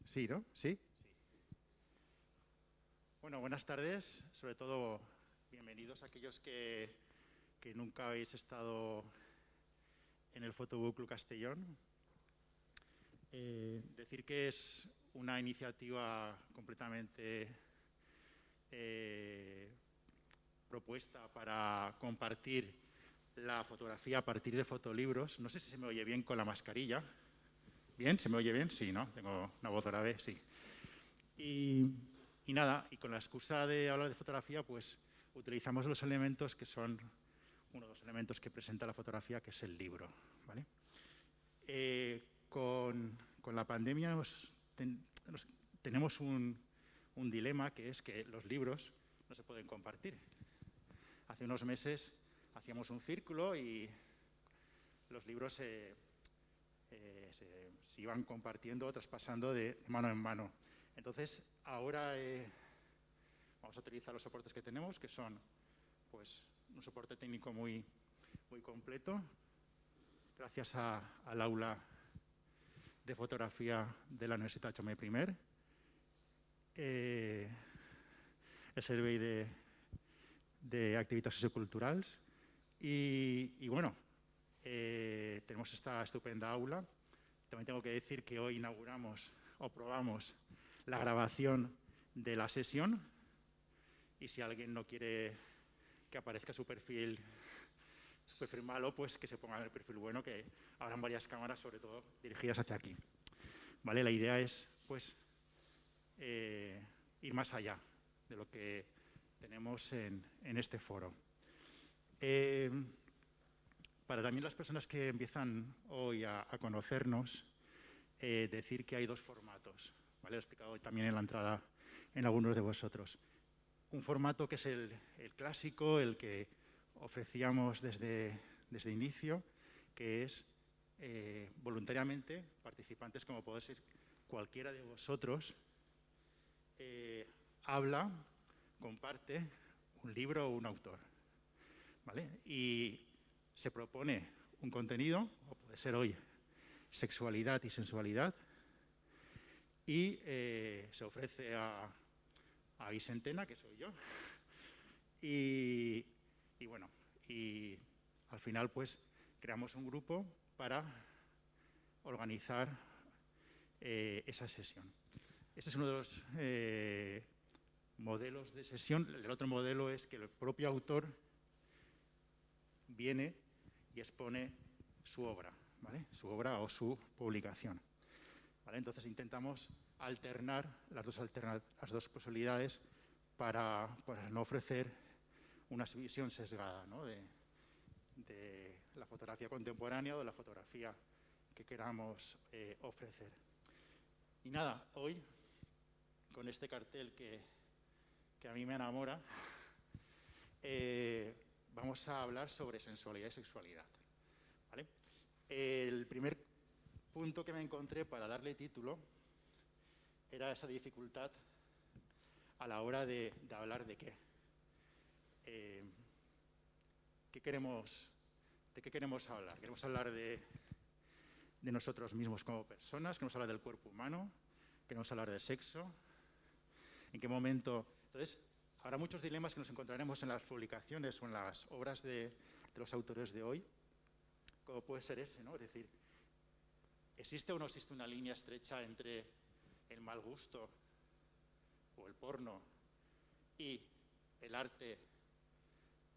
Sí, ¿no? ¿Sí? Bueno, buenas tardes. Sobre todo, bienvenidos a aquellos que nunca habéis estado en el Photobook Club Castellón. Decir que es una iniciativa completamente propuesta para compartir la fotografía a partir de fotolibros. No sé si se me oye bien con la mascarilla. ¿Bien? ¿Se me oye bien? Sí, ¿no? Tengo una voz grave, sí. Y nada, y con la excusa de hablar de fotografía, pues utilizamos los elementos que son uno de los elementos que presenta la fotografía, que es el libro, ¿vale? Con la pandemia tenemos un dilema, que es que los libros no se pueden compartir. Hace unos meses hacíamos un círculo y los libros se iban compartiendo, traspasando de mano en mano. Entonces, ahora vamos a utilizar los soportes que tenemos, que son pues, un soporte técnico muy completo, gracias al aula de fotografía de la Universitat Jaume I, el servei de activitats socioculturals y bueno, tenemos esta estupenda aula. También tengo que decir que hoy inauguramos o probamos la grabación de la sesión y si alguien no quiere que aparezca su perfil malo, pues que se ponga en el perfil bueno, que habrán varias cámaras, sobre todo dirigidas hacia aquí. ¿Vale? La idea es, pues, ir más allá de lo que tenemos en este foro. Para también las personas que empiezan hoy a conocernos, decir que hay dos formatos, ¿vale? Lo he explicado hoy también en la entrada en algunos de vosotros. Un formato que es el clásico, el que ofrecíamos desde inicio, que es voluntariamente, participantes como puede ser cualquiera de vosotros, habla, comparte un libro o un autor, ¿vale? Y se propone un contenido, o puede ser hoy sexualidad y sensualidad, y se ofrece a Vicentena, que soy yo, y bueno, y al final pues creamos un grupo para organizar esa sesión. Ese es uno de los modelos de sesión. El otro modelo es que el propio autor viene y expone su obra, ¿vale? Su obra o su publicación, ¿vale? Entonces intentamos alternar las dos posibilidades para no ofrecer una visión sesgada, ¿no? de la fotografía contemporánea o de la fotografía que queramos ofrecer. Y nada, hoy, con este cartel que a mí me enamora, vamos a hablar sobre sensualidad y sexualidad, ¿vale? El primer punto que me encontré para darle título era esa dificultad a la hora de hablar de qué. ¿De qué queremos hablar? Queremos hablar de nosotros mismos como personas, queremos hablar del cuerpo humano, queremos hablar de sexo, en qué momento. Entonces, habrá muchos dilemas que nos encontraremos en las publicaciones o en las obras de los autores de hoy, como puede ser ese, ¿no? Es decir, ¿existe o no existe una línea estrecha entre el mal gusto o el porno y el arte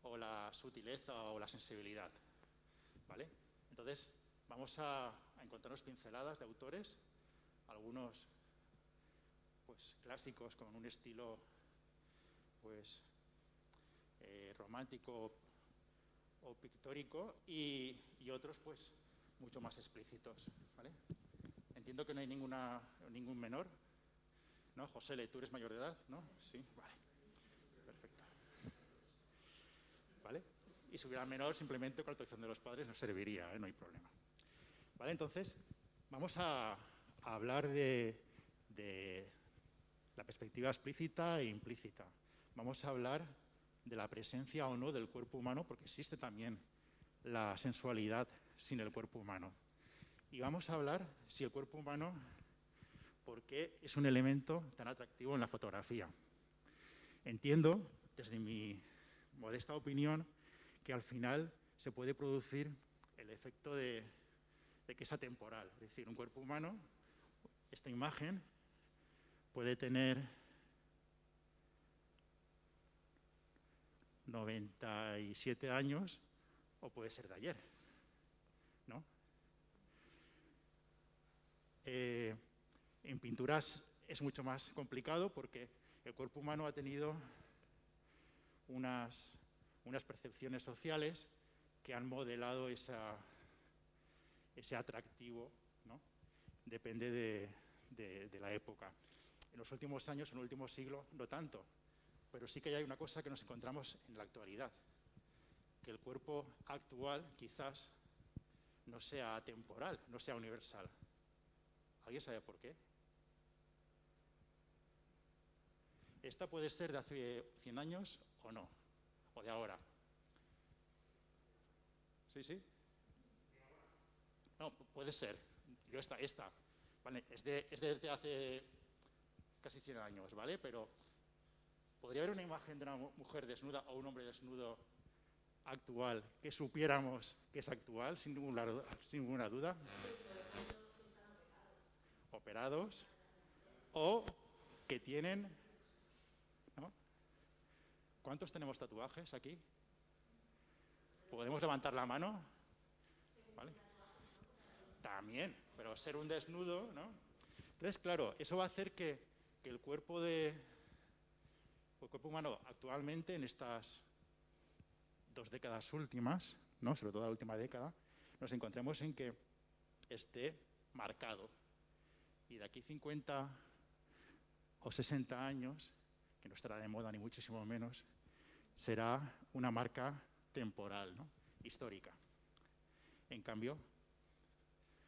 o la sutileza o la sensibilidad? ¿Vale? Entonces, vamos a encontrarnos pinceladas de autores, algunos pues clásicos con un estilo pues romántico o pictórico y otros pues mucho más explícitos, ¿vale? Entiendo que no hay ningún menor, ¿no? José, ¿tú eres mayor de edad? ¿No? Sí, vale. Perfecto. ¿Vale? Y si hubiera menor, simplemente con la autorización de los padres nos serviría, ¿eh? No hay problema. ¿Vale? Entonces, vamos a hablar de la perspectiva explícita e implícita. Vamos a hablar de la presencia o no del cuerpo humano, porque existe también la sensualidad sin el cuerpo humano. Y vamos a hablar si el cuerpo humano por qué es un elemento tan atractivo en la fotografía. Entiendo, desde mi modesta opinión, que al final se puede producir el efecto de que es atemporal. Es decir, un cuerpo humano, esta imagen, puede tener 97 años o puede ser de ayer, ¿no? En pinturas es mucho más complicado porque el cuerpo humano ha tenido unas percepciones sociales que han modelado ese atractivo, ¿no? Depende de la época. En los últimos años, en el último siglo, no tanto, pero sí que hay una cosa que nos encontramos en la actualidad, que el cuerpo actual quizás no sea atemporal, no sea universal. ¿Alguien sabe por qué? Esta puede ser de hace 100 años o no, o de ahora. ¿Sí, sí? No, puede ser. Yo esta. Vale, es desde hace casi 100 años, ¿vale? Pero ¿podría haber una imagen de una mujer desnuda o un hombre desnudo actual que supiéramos que es actual, sin ninguna duda? Operados o que tienen, ¿no? ¿Cuántos tenemos tatuajes aquí? ¿Podemos levantar la mano? ¿Vale? También, pero ser un desnudo, ¿no? Entonces, claro, eso va a hacer que el cuerpo humano actualmente, en estas 2 décadas últimas, ¿no? Sobre todo la última década, nos encontremos en que esté marcado. Y de aquí 50 o 60 años, que no estará de moda ni muchísimo menos, será una marca temporal, ¿no? Histórica. En cambio,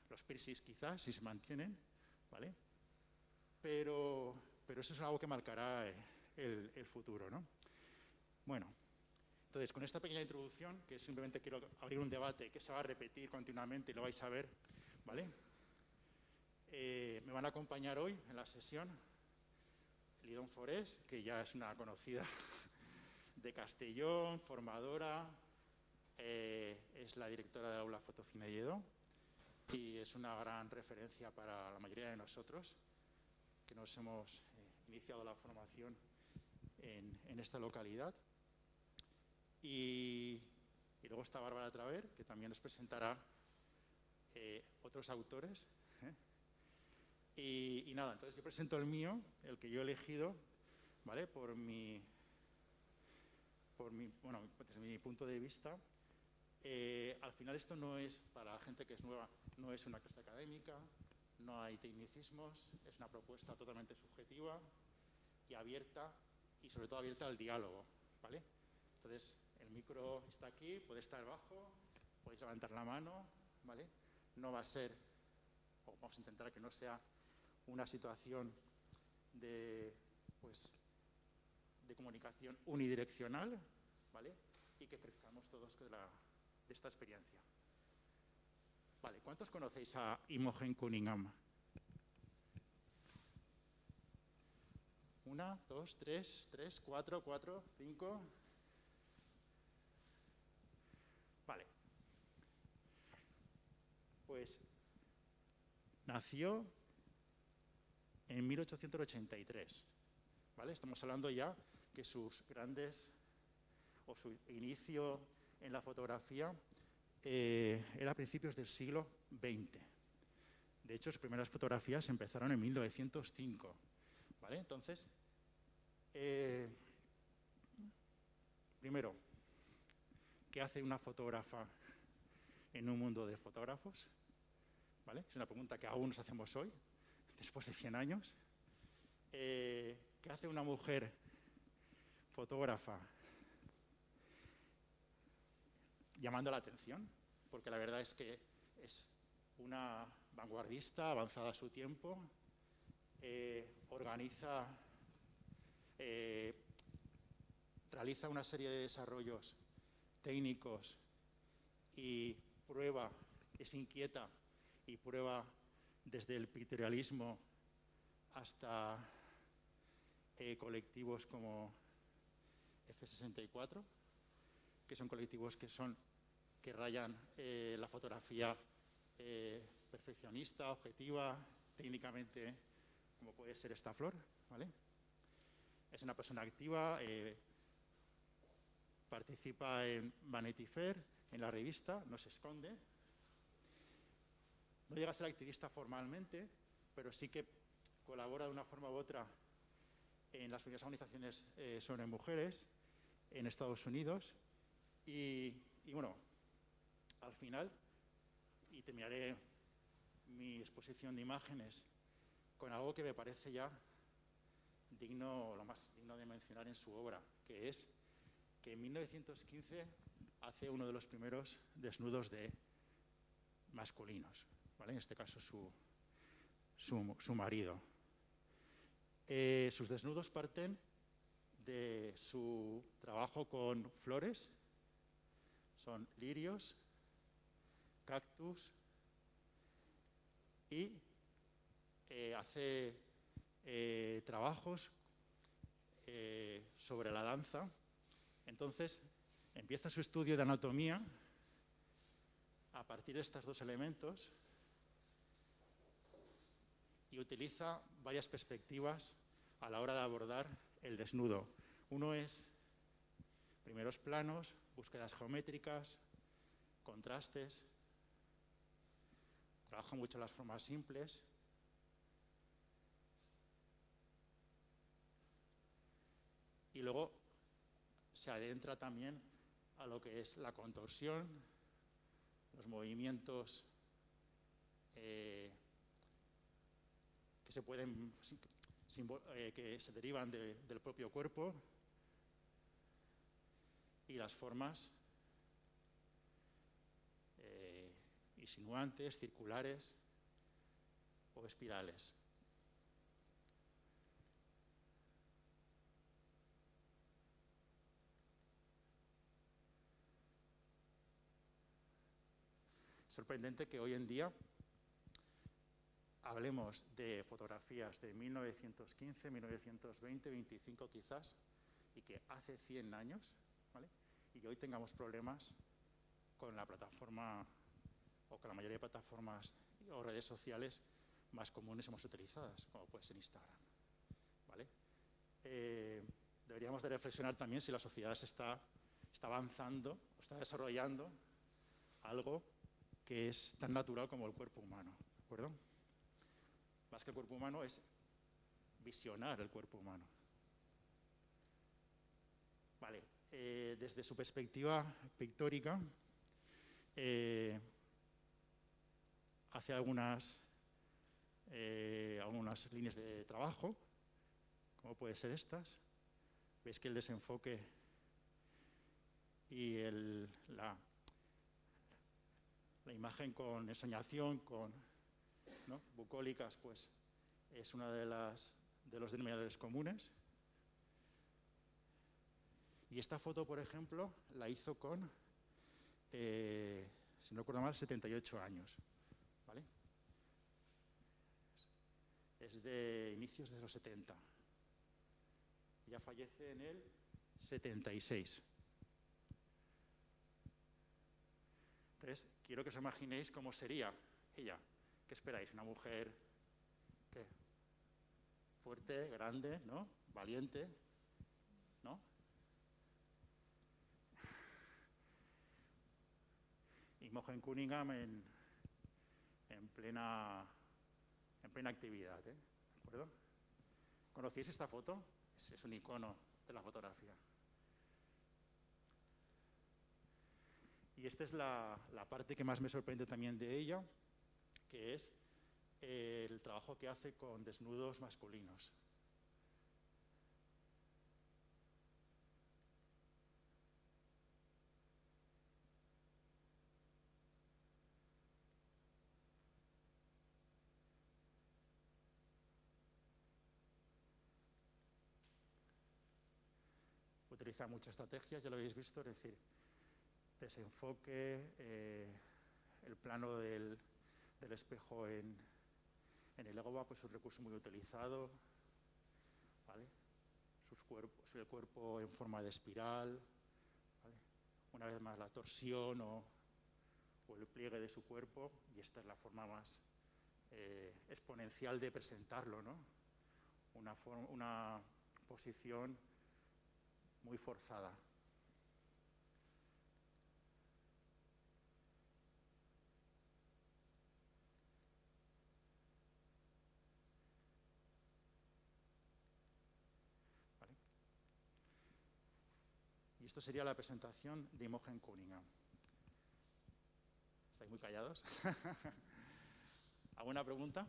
los piercings quizás, si se mantienen, ¿vale? Pero eso es algo que marcará el futuro, ¿no? Bueno, entonces, con esta pequeña introducción, que simplemente quiero abrir un debate que se va a repetir continuamente y lo vais a ver, ¿vale? Me van a acompañar hoy en la sesión Lidón Forés, que ya es una conocida de Castellón, formadora, es la directora del aula Fotocine Lledó y es una gran referencia para la mayoría de nosotros que nos hemos iniciado la formación en esta localidad. Y luego está Bárbara Traver, que también nos presentará otros autores. Y nada, entonces yo presento el mío, el que yo he elegido, ¿vale? Bueno, desde mi punto de vista. Al final esto no es, para la gente que es nueva, no es una clase académica, no hay tecnicismos, es una propuesta totalmente subjetiva y abierta, y sobre todo abierta al diálogo, ¿vale? Entonces, el micro está aquí, puede estar abajo, podéis levantar la mano, ¿vale? No va a ser, o vamos a intentar que no sea una situación de comunicación unidireccional, ¿vale? Y que crezcamos todos de esta experiencia. Vale, ¿cuántos conocéis a Imogen Cunningham? 1, 2, 3, 4, 5. Vale. Pues nació en 1883, ¿vale? Estamos hablando ya que su inicio en la fotografía era a principios del siglo XX. De hecho, sus primeras fotografías empezaron en 1905, ¿vale? Entonces, primero, ¿qué hace una fotógrafa en un mundo de fotógrafos? ¿Vale? Es una pregunta que aún nos hacemos hoy, después de 100 años. ¿Qué hace una mujer fotógrafa llamando la atención? Porque la verdad es que es una vanguardista, avanzada a su tiempo, realiza una serie de desarrollos técnicos y es inquieta y prueba desde el pictorialismo hasta colectivos como F64, que son colectivos que rayan la fotografía perfeccionista, objetiva, técnicamente, como puede ser esta flor, ¿vale? Es una persona activa, participa en Vanity Fair, en la revista, no se esconde. No llega a ser activista formalmente, pero sí que colabora de una forma u otra en las primeras organizaciones sobre mujeres en Estados Unidos. Y bueno, al final, y terminaré mi exposición de imágenes con algo que me parece ya lo más digno de mencionar en su obra, que es que en 1915 hace uno de los primeros desnudos masculinos, ¿vale? En este caso su marido. Sus desnudos parten de su trabajo con flores, son lirios, cactus, y hace trabajos sobre la danza. Entonces, empieza su estudio de anatomía a partir de estos dos elementos y utiliza varias perspectivas a la hora de abordar el desnudo. Uno es primeros planos, búsquedas geométricas, contrastes. Trabaja mucho las formas simples. Y luego se adentra también a lo que es la contorsión, los movimientos que se derivan del propio cuerpo y las formas insinuantes, circulares o espirales. Sorprendente que hoy en día hablemos de fotografías de 1915, 1920, 25 quizás, y que hace 100 años, ¿vale? Y hoy tengamos problemas con la plataforma o con la mayoría de plataformas o redes sociales más comunes y más utilizadas, como puede ser Instagram, ¿vale? Deberíamos de reflexionar también si la sociedad está avanzando, está desarrollando algo que es tan natural como el cuerpo humano, ¿de acuerdo? Más que el cuerpo humano es visionar el cuerpo humano. Vale, desde su perspectiva pictórica, hace algunas líneas de trabajo, como pueden ser estas. Veis que el desenfoque y la imagen con ensoñación, ¿no? Bucólicas, pues es una de los denominadores comunes. Y esta foto, por ejemplo, la hizo con, si no recuerdo mal, 78 años, ¿vale? Es de inicios de los 70. Ya fallece en el 76. Entonces, quiero que os imaginéis cómo sería ella. ¿Qué esperáis? Una mujer, ¿qué? Fuerte, grande, ¿no? Valiente, ¿no? Imogen Cunningham en plena actividad, ¿de acuerdo? ¿Conocéis esta foto? Es un icono de la fotografía. Y esta es la parte que más me sorprende también de ella, que es el trabajo que hace con desnudos masculinos. Utiliza muchas estrategias, ya lo habéis visto, es decir, desenfoque, el plano del espejo en En el EGOVA, pues, es un recurso muy utilizado, ¿vale? El cuerpo en forma de espiral, ¿vale? Una vez más la torsión o el pliegue de su cuerpo, y esta es la forma más exponencial de presentarlo, ¿no? Una posición muy forzada. ¿Vale? Y esto sería la presentación de Imogen Cunningham. ¿Estáis muy callados? ¿Alguna pregunta?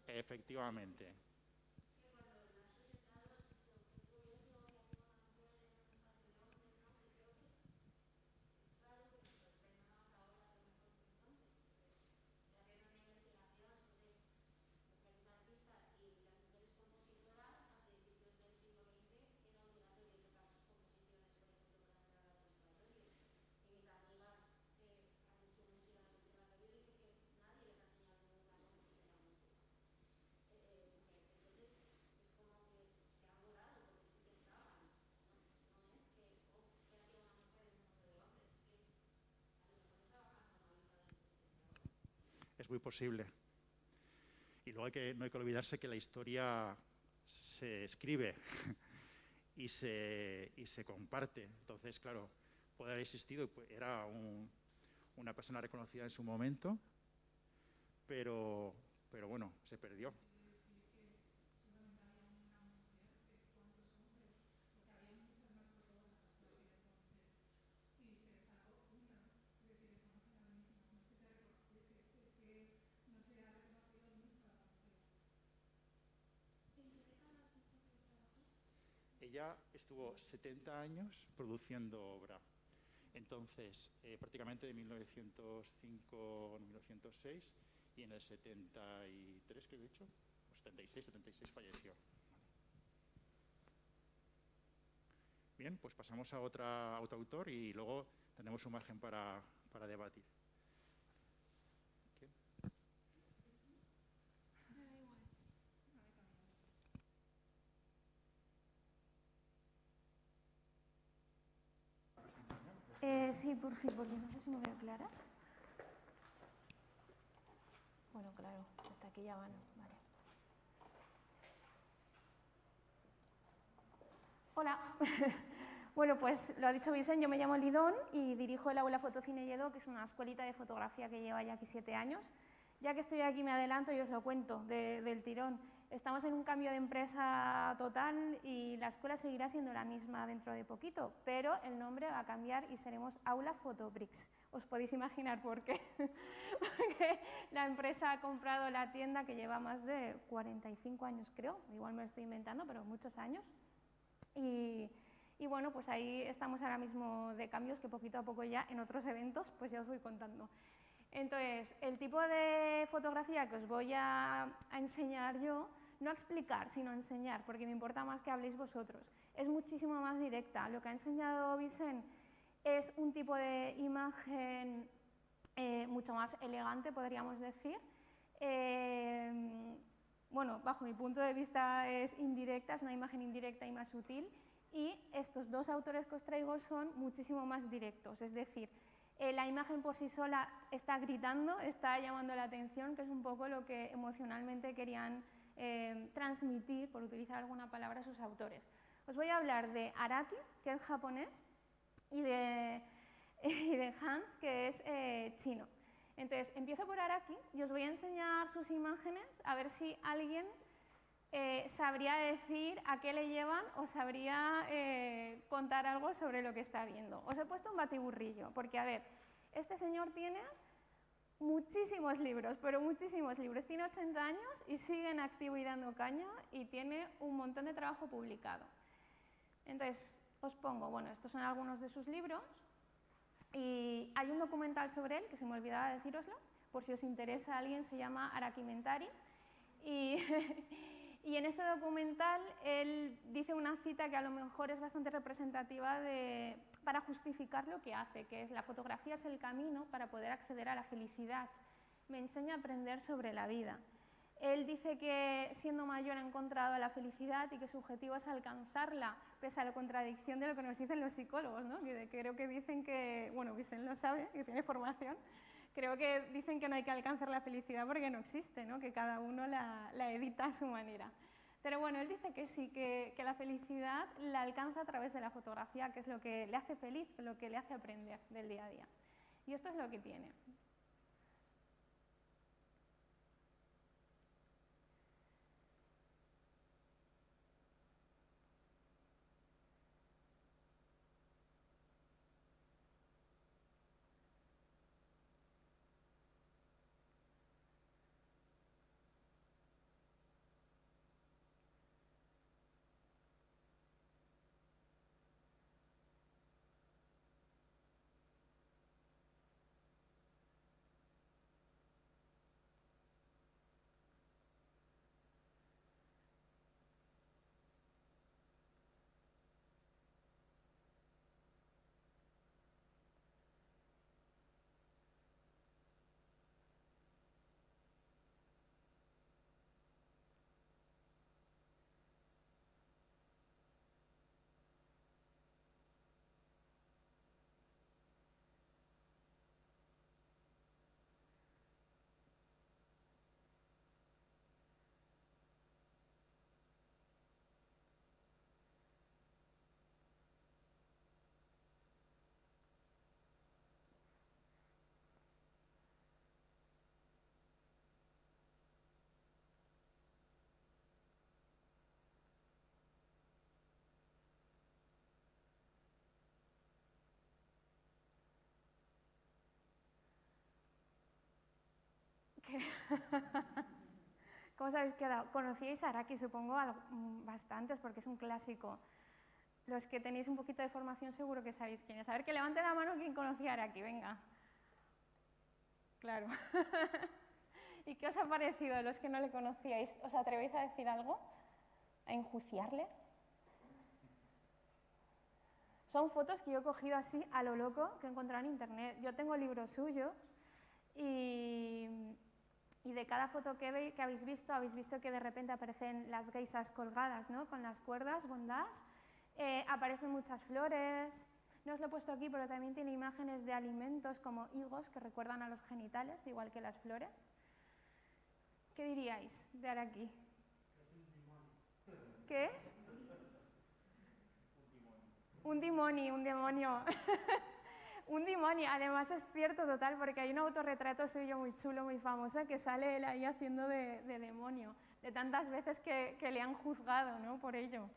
Efectivamente. Es muy posible. Y luego no hay que olvidarse que la historia se escribe y se comparte. Entonces, claro, puede haber existido, era una persona reconocida en su momento, pero bueno, se perdió. Ella estuvo 70 años produciendo obra. Entonces, prácticamente de 1905 a 1906, y en el 73, que he dicho, o 76 falleció. Bien, pues pasamos a otro autor y luego tenemos un margen para debatir. Sí, por fin, porque no sé si me veo clara. Bueno, claro, hasta aquí ya van, vale. Hola. Bueno, pues lo ha dicho Vicent, yo me llamo Lidón y dirijo el Aula Fotocine Lledó, que es una escuelita de fotografía que lleva ya aquí 7 años. Ya que estoy aquí me adelanto y os lo cuento del tirón. Estamos en un cambio de empresa total y la escuela seguirá siendo la misma dentro de poquito, pero el nombre va a cambiar y seremos Aula Fotobricks. Os podéis imaginar por qué. Porque la empresa ha comprado la tienda que lleva más de 45 años, creo, igual me lo estoy inventando, pero muchos años. Y bueno, pues ahí estamos ahora mismo de cambios que poquito a poco ya en otros eventos pues ya os voy contando. Entonces, el tipo de fotografía que os voy a enseñar yo, no a explicar, sino a enseñar, porque me importa más que habléis vosotros, es muchísimo más directa. Lo que ha enseñado Vicent es un tipo de imagen mucho más elegante, podríamos decir. Bueno, bajo mi punto de vista es indirecta, es una imagen indirecta y más sutil, y estos dos autores que os traigo son muchísimo más directos, es decir, la imagen por sí sola está gritando, está llamando la atención, que es un poco lo que emocionalmente querían transmitir, por utilizar alguna palabra, a sus autores. Os voy a hablar de Araki, que es japonés, y de Hans, que es chino. Entonces, empiezo por Araki y os voy a enseñar sus imágenes, a ver si alguien sabría decir a qué le llevan o sabría contar algo sobre lo que está viendo. Os he puesto un batiburrillo, porque a ver, este señor tiene muchísimos libros, pero muchísimos libros. Tiene 80 años y sigue en activo y dando caña y tiene un montón de trabajo publicado. Entonces, os pongo, bueno, estos son algunos de sus libros y hay un documental sobre él, que se me olvidaba decíroslo, por si os interesa a alguien, se llama Arakimentari. Y en este documental él dice una cita que a lo mejor es bastante representativa de para justificar lo que hace, que es la fotografía es el camino para poder acceder a la felicidad. Me enseña a aprender sobre la vida. Él dice que siendo mayor ha encontrado la felicidad y que su objetivo es alcanzarla, pese a la contradicción de lo que nos dicen los psicólogos, ¿no? Que creo que dicen que, bueno, Vicent lo sabe, que tiene formación, creo que dicen que no hay que alcanzar la felicidad porque no existe, ¿no? Que cada uno la edita a su manera. Pero bueno, él dice que sí, que la felicidad la alcanza a través de la fotografía, que es lo que le hace feliz, lo que le hace aprender del día a día. Y esto es lo que tiene. ¿Cómo os habéis quedado? Conocíais a Araki, supongo, bastantes, porque es un clásico. Los que tenéis un poquito de formación seguro que sabéis quién es. A ver, que levante la mano quien conocía a Araki, venga. Claro. ¿Y qué os ha parecido los que no le conocíais? ¿Os atrevéis a decir algo? ¿A enjuiciarle? Son fotos que yo he cogido así a lo loco, que he encontrado en internet. Yo tengo libros suyos y de cada foto que habéis visto que de repente aparecen las geishas colgadas, ¿no? Con las cuerdas, bondage. Aparecen muchas flores. No os lo he puesto aquí, pero también tiene imágenes de alimentos como higos que recuerdan a los genitales, igual que las flores. ¿Qué diríais de Araki? ¿Qué es? Un demonio. Un demonio, además es cierto total, porque hay un autorretrato suyo muy chulo, muy famoso, que sale él ahí haciendo de demonio, de tantas veces que le han juzgado, ¿no? Por ello.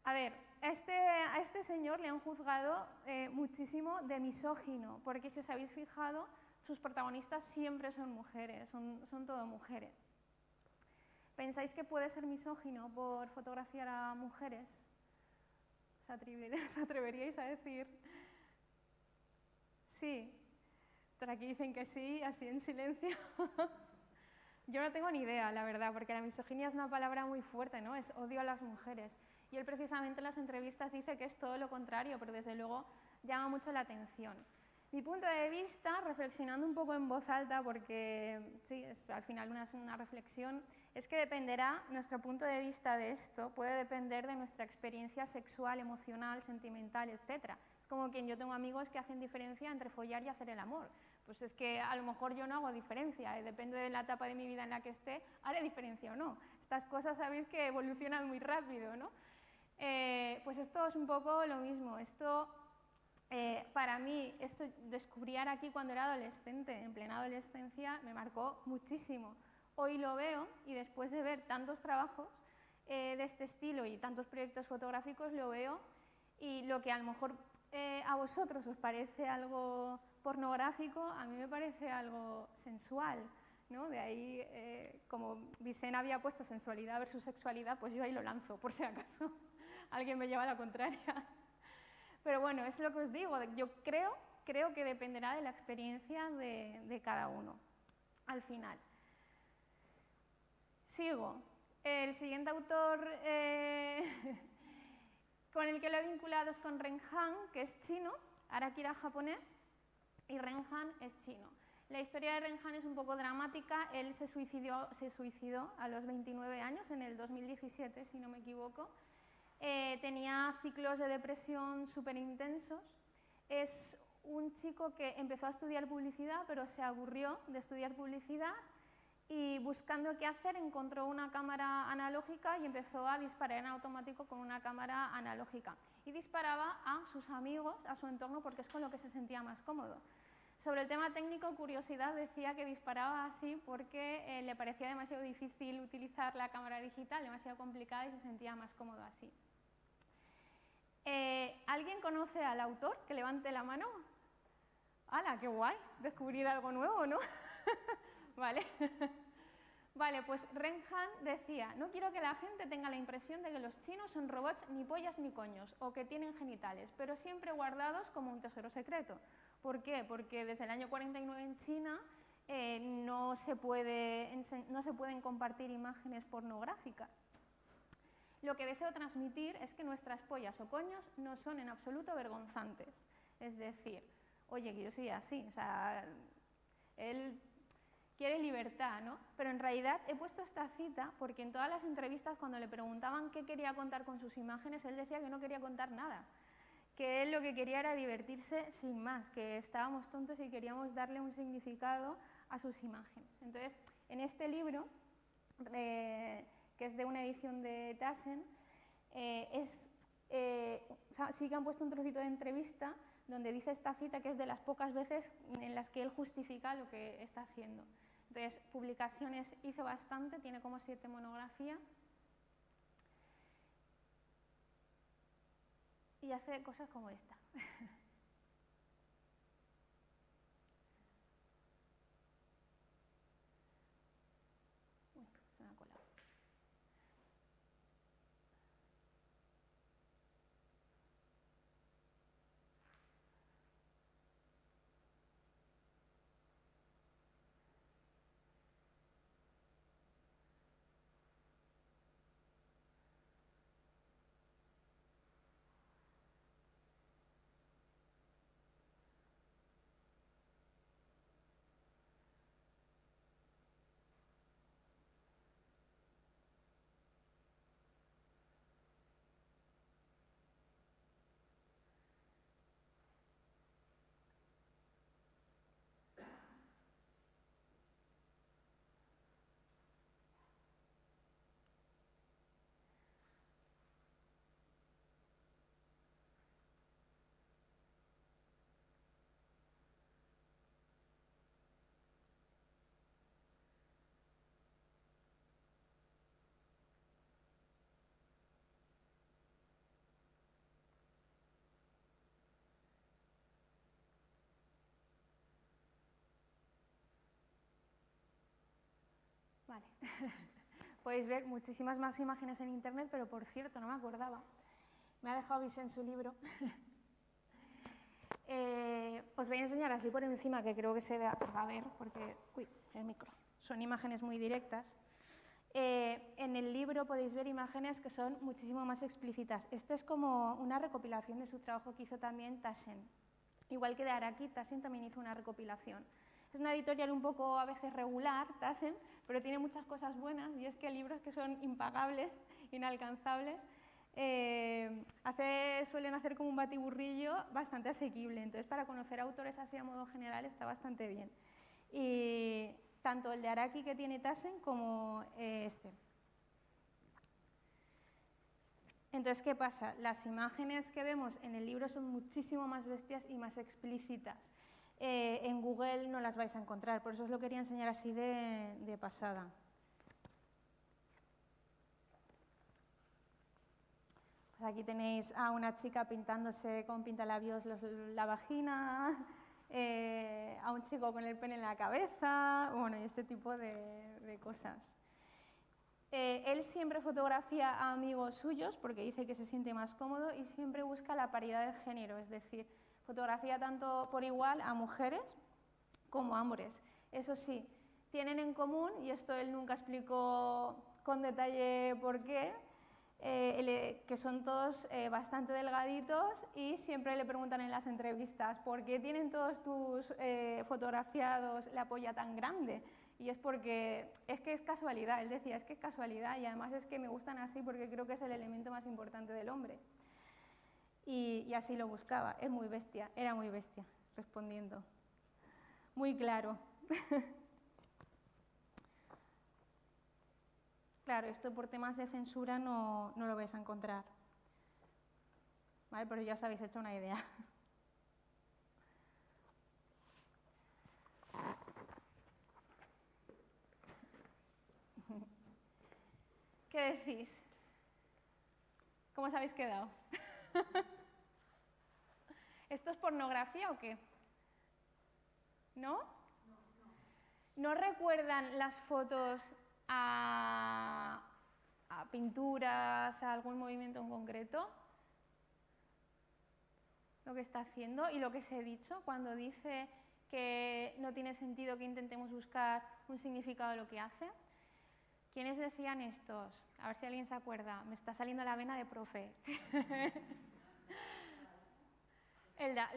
A ver, a este señor le han juzgado muchísimo de misógino, porque si os habéis fijado, sus protagonistas siempre son mujeres, son todo mujeres. ¿Pensáis que puede ser misógino por fotografiar a mujeres? ¿Os atreveríais a decir? Sí, pero aquí dicen que sí, así en silencio. Yo no tengo ni idea, la verdad, porque la misoginia es una palabra muy fuerte, ¿no? Es odio a las mujeres. Y él precisamente en las entrevistas dice que es todo lo contrario, pero desde luego llama mucho la atención. Mi punto de vista, reflexionando un poco en voz alta, porque sí, es al final una reflexión, es que dependerá, nuestro punto de vista de esto puede depender de nuestra experiencia sexual, emocional, sentimental, etc. Es como quien yo tengo amigos que hacen diferencia entre follar y hacer el amor. Pues es que a lo mejor yo no hago diferencia, depende de la etapa de mi vida en la que esté, haré diferencia o no. Estas cosas sabéis que evolucionan muy rápido, ¿no? Pues esto es un poco lo mismo. Esto, para mí, esto descubrí aquí cuando era adolescente, en plena adolescencia, me marcó muchísimo. Hoy lo veo y después de ver tantos trabajos de este estilo y tantos proyectos fotográficos, lo veo y lo que a lo mejor a vosotros os parece algo pornográfico, a mí me parece algo sensual, ¿no? De ahí, como Vicent había puesto sensualidad versus sexualidad, pues yo ahí lo lanzo, por si acaso alguien me lleva a la contraria. Pero bueno, es lo que os digo, yo creo que dependerá de la experiencia de cada uno, al final. Sigo. El siguiente autor con el que lo he vinculado es con Ren Han, que es chino, Araki era japonés y Ren Han es chino. La historia de Ren Han es un poco dramática, él se suicidó a los 29 años, en el 2017, si no me equivoco. Tenía ciclos de depresión súper intensos. Es un chico que empezó a estudiar publicidad, pero se aburrió de estudiar publicidad y buscando qué hacer encontró una cámara analógica y empezó a disparar en automático con una cámara analógica. Y disparaba a sus amigos, a su entorno, porque es con lo que se sentía más cómodo. Sobre el tema técnico, curiosidad, decía que disparaba así porque le parecía demasiado difícil utilizar la cámara digital, demasiado complicada y se sentía más cómodo así. ¿Alguien conoce al autor? Que levante la mano. ¡Hala, qué guay! Descubrir algo nuevo, ¿no? Vale. Vale, pues Ren Han decía, no quiero que la gente tenga la impresión de que los chinos son robots ni pollas ni coños, o que tienen genitales, pero siempre guardados como un tesoro secreto. ¿Por qué? Porque desde el año 49 en China no se pueden compartir imágenes pornográficas. Lo que deseo transmitir es que nuestras pollas o coños no son en absoluto vergonzantes. Es decir, oye, que yo soy así, o sea, él quiere libertad, ¿no? Pero en realidad he puesto esta cita porque en todas las entrevistas cuando le preguntaban qué quería contar con sus imágenes, él decía que no quería contar nada, que él lo que quería era divertirse sin más, que estábamos tontos y queríamos darle un significado a sus imágenes. Entonces, en este libro, que es de una edición de Tassen, sí que han puesto un trocito de entrevista donde dice esta cita que es de las pocas veces en las que él justifica lo que está haciendo. Entonces, publicaciones hizo bastante, tiene como 7 monografías y hace cosas como esta. Uy, se me ha colado. Vale. Podéis ver muchísimas más imágenes en internet, pero por cierto, no me acordaba. Me ha dejado Vicente su libro. Os voy a enseñar así por encima, que creo que se va a ver, porque... Uy, el micro. Son imágenes muy directas. En el libro podéis ver imágenes que son muchísimo más explícitas. Este es como una recopilación de su trabajo que hizo también Tassen. Igual que de Araki, Tassen también hizo una recopilación. Es una editorial un poco a veces regular, Tassen, pero tiene muchas cosas buenas, y es que libros que son impagables, inalcanzables, suelen hacer como un batiburrillo bastante asequible. Entonces, para conocer autores así a modo general está bastante bien. Y tanto el de Araki que tiene Tassen como este. Entonces, ¿qué pasa? Las imágenes que vemos en el libro son muchísimo más bestias y más explícitas. En Google no las vais a encontrar, por eso os lo quería enseñar así de pasada. Pues aquí tenéis a una chica pintándose con pintalabios la vagina, a un chico con el pene en la cabeza, bueno, y este tipo de cosas. Él siempre fotografía a amigos suyos porque dice que se siente más cómodo y siempre busca la paridad de género, es decir, fotografía tanto por igual a mujeres como a hombres. Eso sí, tienen en común, y esto él nunca explicó con detalle por qué, que son todos bastante delgaditos, y siempre le preguntan en las entrevistas ¿por qué tienen todos tus fotografiados la polla tan grande? Y es porque es que es casualidad, él decía, es que es casualidad, y además es que me gustan así porque creo que es el elemento más importante del hombre. Y así lo buscaba, es muy bestia, era muy bestia, respondiendo. Muy claro. Claro, esto por temas de censura no lo vais a encontrar. ¿Vale? Pero ya os habéis hecho una idea. ¿Qué decís? ¿Cómo os habéis quedado? ¿Esto es pornografía o qué? ¿No? ¿No recuerdan las fotos a pinturas, a algún movimiento en concreto? Lo que está haciendo y lo que se ha dicho cuando dice que no tiene sentido que intentemos buscar un significado de lo que hace. ¿Quiénes decían estos? A ver si alguien se acuerda. Me está saliendo la vena de profe.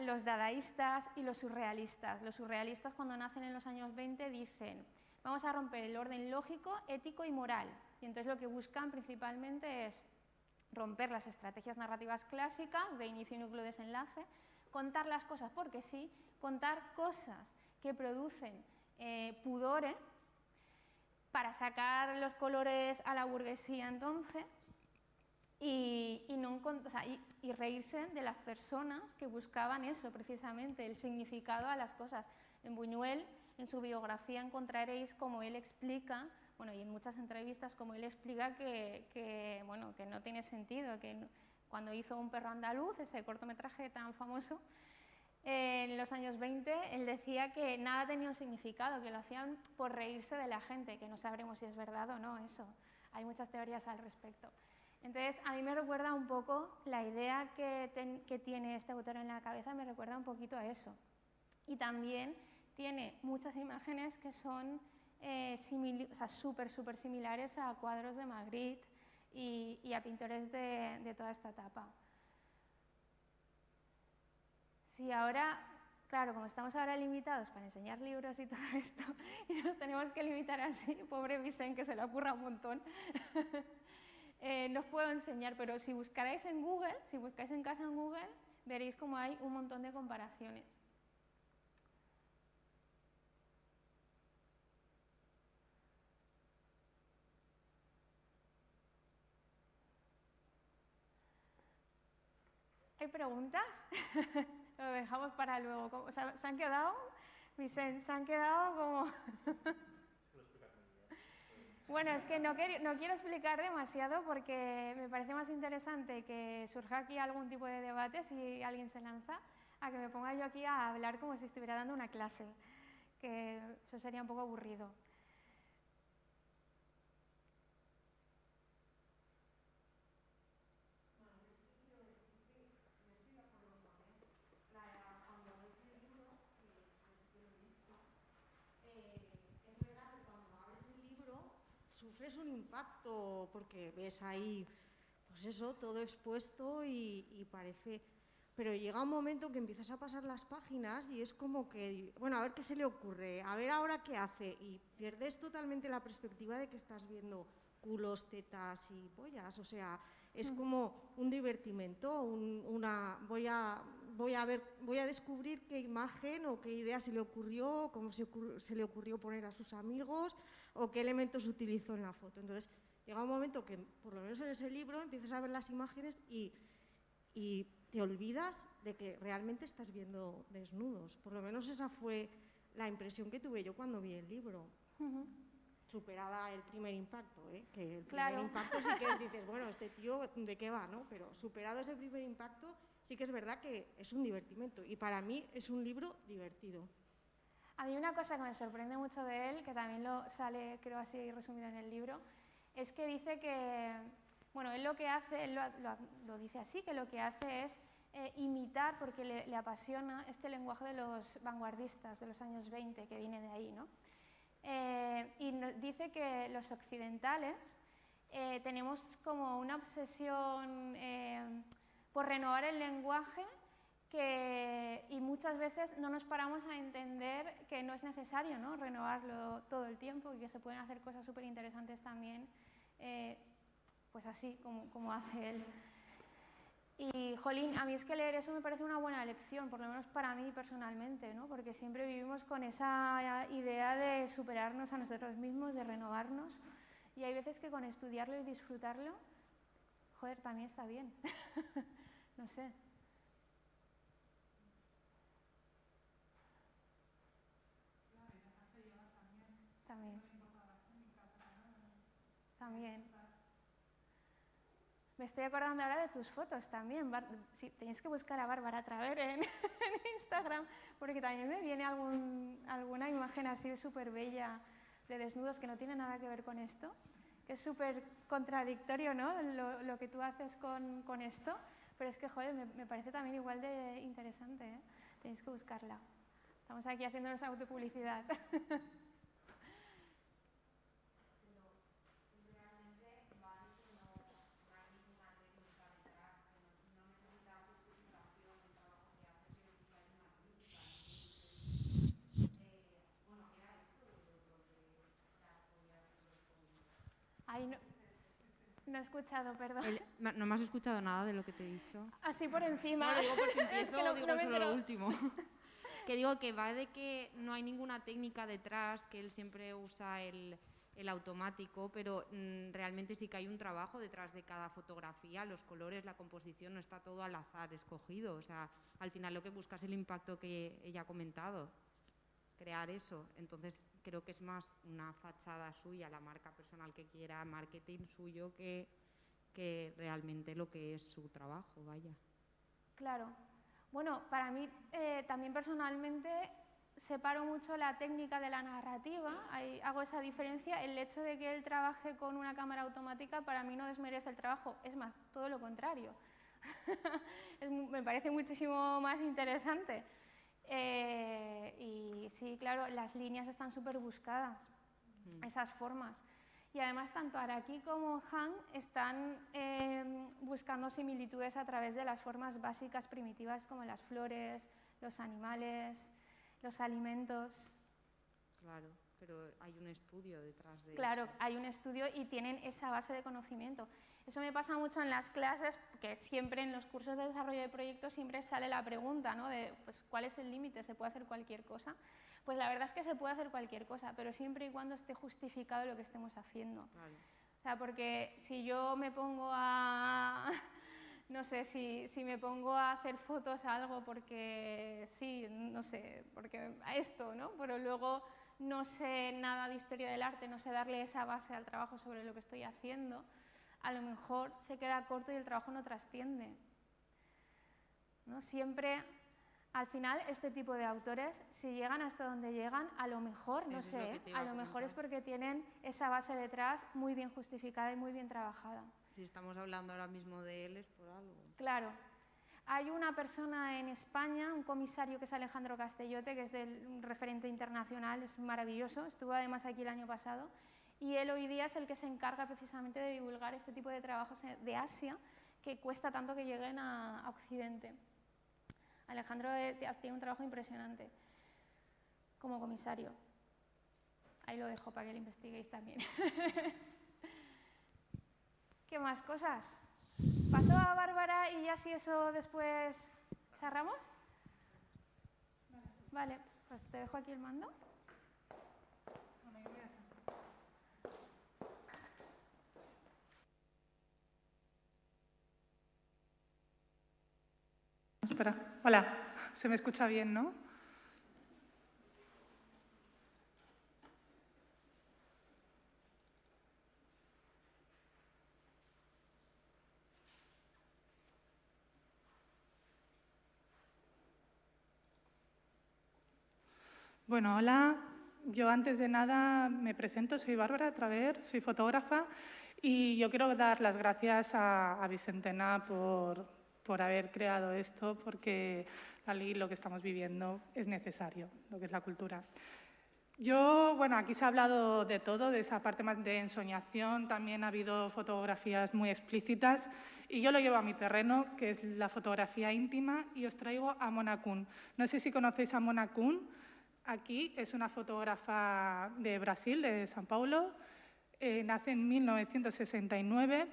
Los dadaístas y los surrealistas. Los surrealistas, cuando nacen en los años 20, dicen: vamos a romper el orden lógico, ético y moral. Y entonces lo que buscan principalmente es romper las estrategias narrativas clásicas de inicio y núcleo desenlace, contar las cosas porque sí, contar cosas que producen pudores para sacar los colores a la burguesía entonces, y reírse de las personas que buscaban eso precisamente, el significado a las cosas. En Buñuel, en su biografía, encontraréis como él explica, bueno, y en muchas entrevistas, como él explica que no tiene sentido, que cuando hizo Un perro andaluz, ese cortometraje tan famoso, en los años 20, él decía que nada tenía un significado, que lo hacían por reírse de la gente, que no sabremos si es verdad o no eso. Hay muchas teorías al respecto. Entonces, a mí me recuerda un poco, la idea que tiene este autor en la cabeza me recuerda un poquito a eso. Y también tiene muchas imágenes que son súper similares a cuadros de Magritte y a pintores de toda esta etapa. Si ahora, claro, como estamos ahora limitados para enseñar libros y todo esto, y nos tenemos que limitar así, pobre Vicente, que se le ocurra un montón, no os puedo enseñar, pero si buscarais en Google, si buscáis en casa en Google, veréis como hay un montón de comparaciones. ¿Hay preguntas? Lo dejamos para luego. ¿Se han quedado? Vicente, ¿se han quedado como...? Bueno, es que no quiero explicar demasiado porque me parece más interesante que surja aquí algún tipo de debate si alguien se lanza, a que me ponga yo aquí a hablar como si estuviera dando una clase, que eso sería un poco aburrido. Sufres un impacto porque ves ahí, pues eso, todo expuesto y parece... Pero llega un momento que empiezas a pasar las páginas y es como que, bueno, a ver qué se le ocurre, a ver ahora qué hace, y pierdes totalmente la perspectiva de que estás viendo culos, tetas y pollas. O sea, es como un divertimento, voy a descubrir qué imagen o qué idea se le ocurrió, cómo se le ocurrió poner a sus amigos o qué elementos utilizó en la foto. Entonces, llega un momento que, por lo menos en ese libro, empiezas a ver las imágenes y te olvidas de que realmente estás viendo desnudos. Por lo menos esa fue la impresión que tuve yo cuando vi el libro. Superada el primer impacto, que el primer impacto sí que dices, bueno, este tío, ¿de qué va?, ¿no? Pero superado ese primer impacto, sí que es verdad que es un divertimento. Y para mí es un libro divertido. A mí una cosa que me sorprende mucho de él, que también sale, creo así resumido en el libro, es que dice que, bueno, él lo que hace, él lo dice así, que lo que hace es imitar, porque le apasiona este lenguaje de los vanguardistas de los años 20, que viene de ahí, ¿no? Y dice que los occidentales tenemos como una obsesión por renovar el lenguaje y muchas veces no nos paramos a entender que no es necesario, ¿no?, renovarlo todo el tiempo y que se pueden hacer cosas súper interesantes también, pues así como hace él. Y, jolín, a mí es que leer eso me parece una buena lección, por lo menos para mí personalmente, ¿no?, porque siempre vivimos con esa idea de superarnos a nosotros mismos, de renovarnos, y hay veces que con estudiarlo y disfrutarlo, joder, también está bien. No sé. También. Me estoy acordando ahora de tus fotos también. Sí, tenéis que buscar a Bárbara Traver en Instagram, porque también me viene alguna imagen así súper bella de desnudos que no tiene nada que ver con esto, que es súper contradictorio, ¿no?, lo que tú haces con esto, pero es que, joder, me parece también igual de interesante, ¿eh? Tenéis que buscarla. Estamos aquí haciéndonos autopublicidad. Ay, no he escuchado, perdón. No me has escuchado nada de lo que te he dicho. Así por encima. No, lo digo porque empiezo, que digo solo lo último. Que digo que va de que no hay ninguna técnica detrás, que él siempre usa el automático, pero realmente sí que hay un trabajo detrás de cada fotografía, los colores, la composición, no está todo al azar escogido. O sea, al final lo que busca es el impacto que ella ha comentado, crear eso. Entonces creo que es más una fachada suya, la marca personal que quiera, marketing suyo, que realmente lo que es su trabajo, vaya. Claro. Bueno, para mí también personalmente separo mucho la técnica de la narrativa, hago esa diferencia. El hecho de que él trabaje con una cámara automática para mí no desmerece el trabajo, es más, todo lo contrario. Me parece muchísimo más interesante. Y sí, claro, las líneas están súper buscadas, esas formas. Y además tanto Araki como Han están buscando similitudes a través de las formas básicas primitivas como las flores, los animales, los alimentos. Claro, pero hay un estudio detrás de eso. Claro, hay un estudio y tienen esa base de conocimiento. Eso me pasa mucho en las clases, que siempre en los cursos de desarrollo de proyectos siempre sale la pregunta, ¿no?, de pues, ¿cuál es el límite? ¿Se puede hacer cualquier cosa? Pues la verdad es que se puede hacer cualquier cosa, pero siempre y cuando esté justificado lo que estemos haciendo. Vale. O sea, porque si yo me pongo a... No sé, si me pongo a hacer fotos a algo porque sí, no sé, porque a esto, ¿no? Pero luego no sé nada de historia del arte, no sé darle esa base al trabajo sobre lo que estoy haciendo, a lo mejor se queda corto y el trabajo no trasciende, ¿no? Siempre, al final, este tipo de autores, si llegan hasta donde llegan, a lo mejor, no sé, a lo mejor es porque tienen esa base detrás muy bien justificada y muy bien trabajada. Si estamos hablando ahora mismo de él es por algo. Claro. Hay una persona en España, un comisario que es Alejandro Castellote, que es un referente internacional, es maravilloso, estuvo además aquí el año pasado, y él hoy día es el que se encarga precisamente de divulgar este tipo de trabajos de Asia, que cuesta tanto que lleguen a Occidente. Alejandro tiene un trabajo impresionante como comisario. Ahí lo dejo para que lo investiguéis también. ¿Qué más cosas? ¿Paso a Bárbara y ya si eso después cerramos? Vale, pues te dejo aquí el mando. Espera, hola, se me escucha bien, ¿no? Bueno, hola, yo antes de nada me presento, soy Bárbara Traver, soy fotógrafa y yo quiero dar las gracias a Vicentena por haber creado esto, porque lo que estamos viviendo es necesario, lo que es la cultura. Bueno, aquí se ha hablado de todo, de esa parte más de ensoñación, también ha habido fotografías muy explícitas y yo lo llevo a mi terreno, que es la fotografía íntima, y os traigo a Mona Kun. No sé si conocéis a Mona Kun. Aquí es una fotógrafa de Brasil, de São Paulo. Nace en 1969,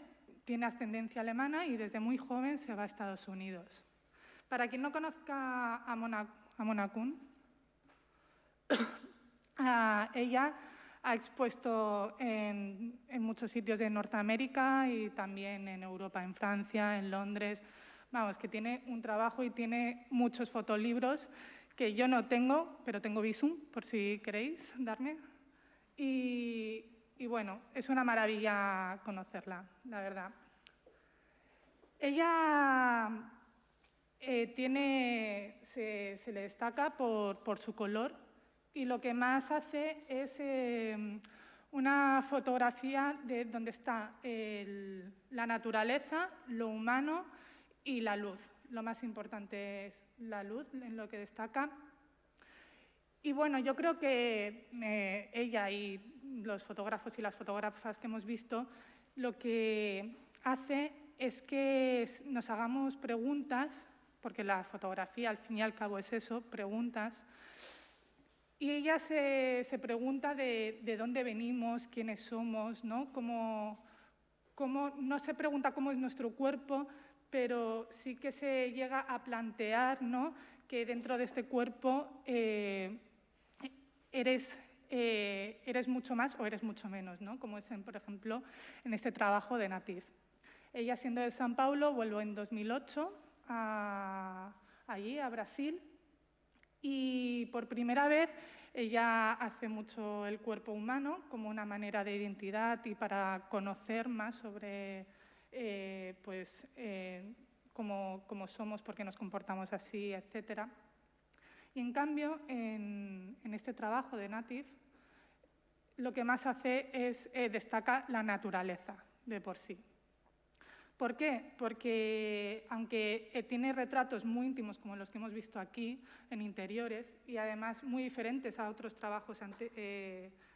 tiene ascendencia alemana y desde muy joven se va a Estados Unidos. Para quien no conozca a Mona Kun, ella ha expuesto en muchos sitios de Norteamérica y también en Europa, en Francia, en Londres. Vamos, que tiene un trabajo y tiene muchos fotolibros que yo no tengo, pero tengo Visum, por si queréis darme. Y bueno, es una maravilla conocerla, la verdad. Ella se le destaca por su color y lo que más hace es una fotografía de donde está la naturaleza, lo humano y la luz. Lo más importante es la luz, en lo que destaca. Y bueno, yo creo que ella y los fotógrafos y las fotógrafas que hemos visto, lo que hace es que nos hagamos preguntas, porque la fotografía al fin y al cabo es eso, preguntas, y ella se pregunta de dónde venimos, quiénes somos, ¿no? No se pregunta cómo es nuestro cuerpo, pero sí que se llega a plantear, ¿no?, que dentro de este cuerpo eres mucho más o eres mucho menos, ¿no? Como es, por ejemplo, en este trabajo de Natif. Ella, siendo de São Paulo, vuelve en 2008 allí, a Brasil, y por primera vez ella hace mucho el cuerpo humano como una manera de identidad y para conocer más sobre cómo somos, por qué nos comportamos así, etc. Y en cambio, en este trabajo de Natif, lo que más hace es destaca la naturaleza de por sí. ¿Por qué? Porque aunque tiene retratos muy íntimos como los que hemos visto aquí, en interiores, y además muy diferentes a otros trabajos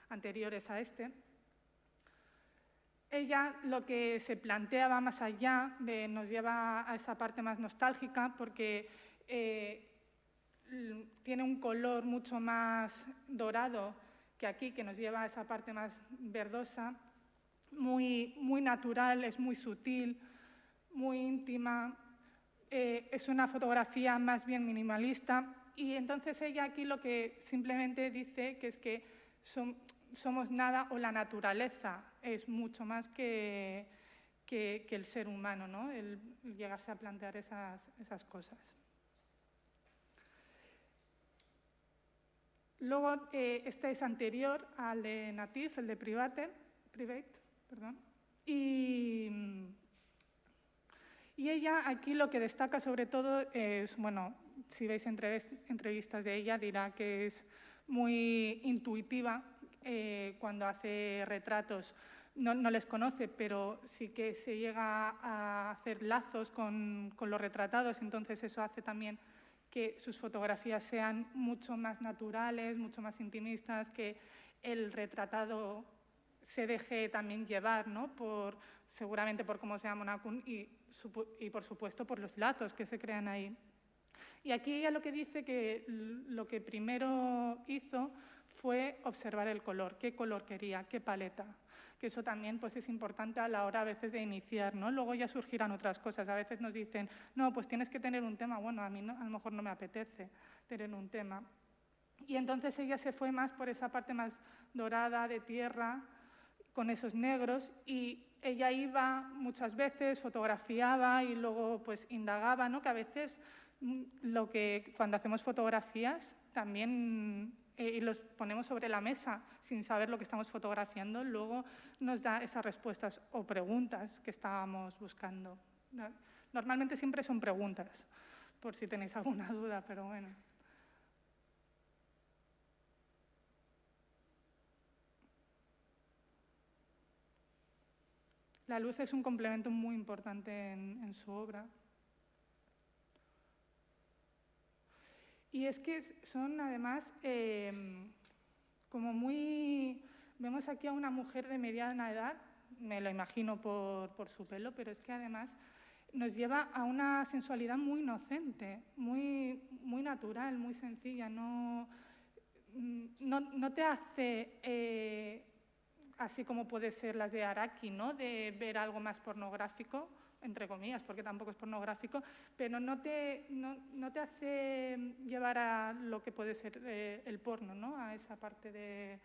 anteriores a este, ella lo que se plantea va más allá, nos lleva a esa parte más nostálgica, porque tiene un color mucho más dorado que aquí, que nos lleva a esa parte más verdosa, muy natural, es muy sutil, muy íntima, es una fotografía más bien minimalista, y entonces ella aquí lo que simplemente dice que es que somos nada, o la naturaleza es mucho más que el ser humano, ¿no? El llegarse a plantear esas cosas. Luego, este es anterior al de Natif, el de Private, perdón. Y ella aquí lo que destaca sobre todo es, bueno, si veis entrevistas de ella, dirá que es muy intuitiva cuando hace retratos. No les conoce, pero sí que se llega a hacer lazos con los retratados, entonces eso hace también que sus fotografías sean mucho más naturales, mucho más intimistas, que el retratado se deje también llevar, ¿no? Seguramente por cómo se llama Mona Kun y por supuesto por los lazos que se crean ahí. Y aquí ella lo que dice que lo que primero hizo fue observar el color, qué color quería, qué paleta, que eso también pues, es importante a la hora a veces de iniciar, ¿no? Luego ya surgirán otras cosas, a veces nos dicen, no, pues tienes que tener un tema, bueno, a mí no, a lo mejor no me apetece tener un tema. Y entonces ella se fue más por esa parte más dorada, de tierra, con esos negros, y ella iba muchas veces, fotografiaba y luego pues indagaba, ¿no? Que a veces cuando hacemos fotografías también y los ponemos sobre la mesa sin saber lo que estamos fotografiando, luego nos da esas respuestas o preguntas que estábamos buscando. Normalmente siempre son preguntas, por si tenéis alguna duda, pero bueno. La luz es un complemento muy importante en su obra. Y es que son además como muy... Vemos aquí a una mujer de mediana edad, me lo imagino por su pelo, pero es que además nos lleva a una sensualidad muy inocente, muy natural, muy sencilla. No te hace, así como puede ser las de Araki, ¿no?, de ver algo más pornográfico, entre comillas, porque tampoco es pornográfico, pero no te hace llevar a lo que puede ser el porno, ¿no?, a esa parte de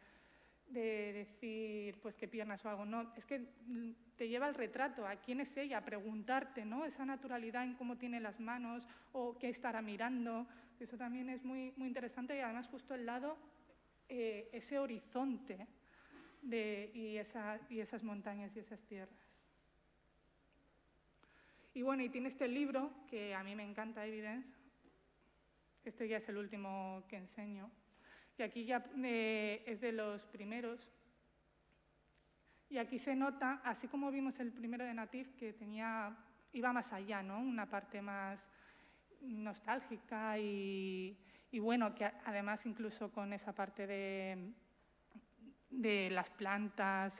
decir, pues, qué piernas o algo. No, es que te lleva al retrato, a quién es ella, a preguntarte, ¿no?, esa naturalidad en cómo tiene las manos o qué estará mirando. Eso también es muy interesante, y además justo al lado ese horizonte y esas montañas y esas tierras. Y bueno, y tiene este libro que a mí me encanta, Evidence. Este ya es el último que enseño. Y aquí ya es de los primeros. Y aquí se nota, así como vimos el primero de Natif, que iba más allá, ¿no?, una parte más nostálgica y bueno, que además incluso con esa parte de las plantas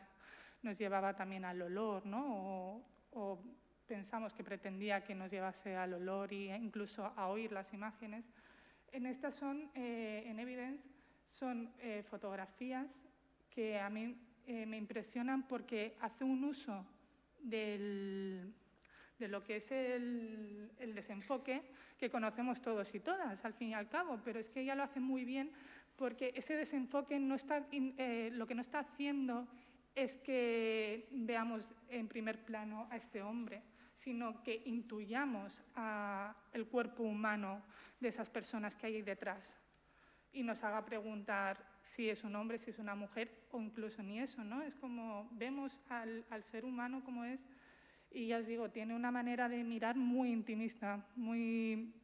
nos llevaba también al olor, ¿no?, o pensamos que pretendía que nos llevase al olor e incluso a oír las imágenes. En estas en Evidence, son fotografías que a mí me impresionan porque hace un uso de lo que es el desenfoque que conocemos todos y todas, al fin y al cabo, pero es que ella lo hace muy bien porque ese desenfoque lo que no está haciendo es que veamos en primer plano a este hombre, sino que intuyamos el cuerpo humano de esas personas que hay detrás y nos haga preguntar si es un hombre, si es una mujer, o incluso ni eso, ¿no? Es como vemos al ser humano como es, y ya os digo, tiene una manera de mirar muy intimista, muy...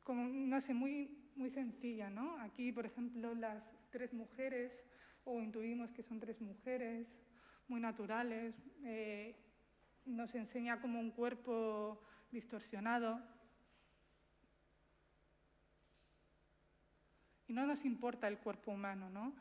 como, no sé, muy sencilla, ¿no? Aquí, por ejemplo, las 3 mujeres, o intuimos que son 3 mujeres, muy naturales, nos enseña como un cuerpo distorsionado. Y no nos importa el cuerpo humano, ¿no?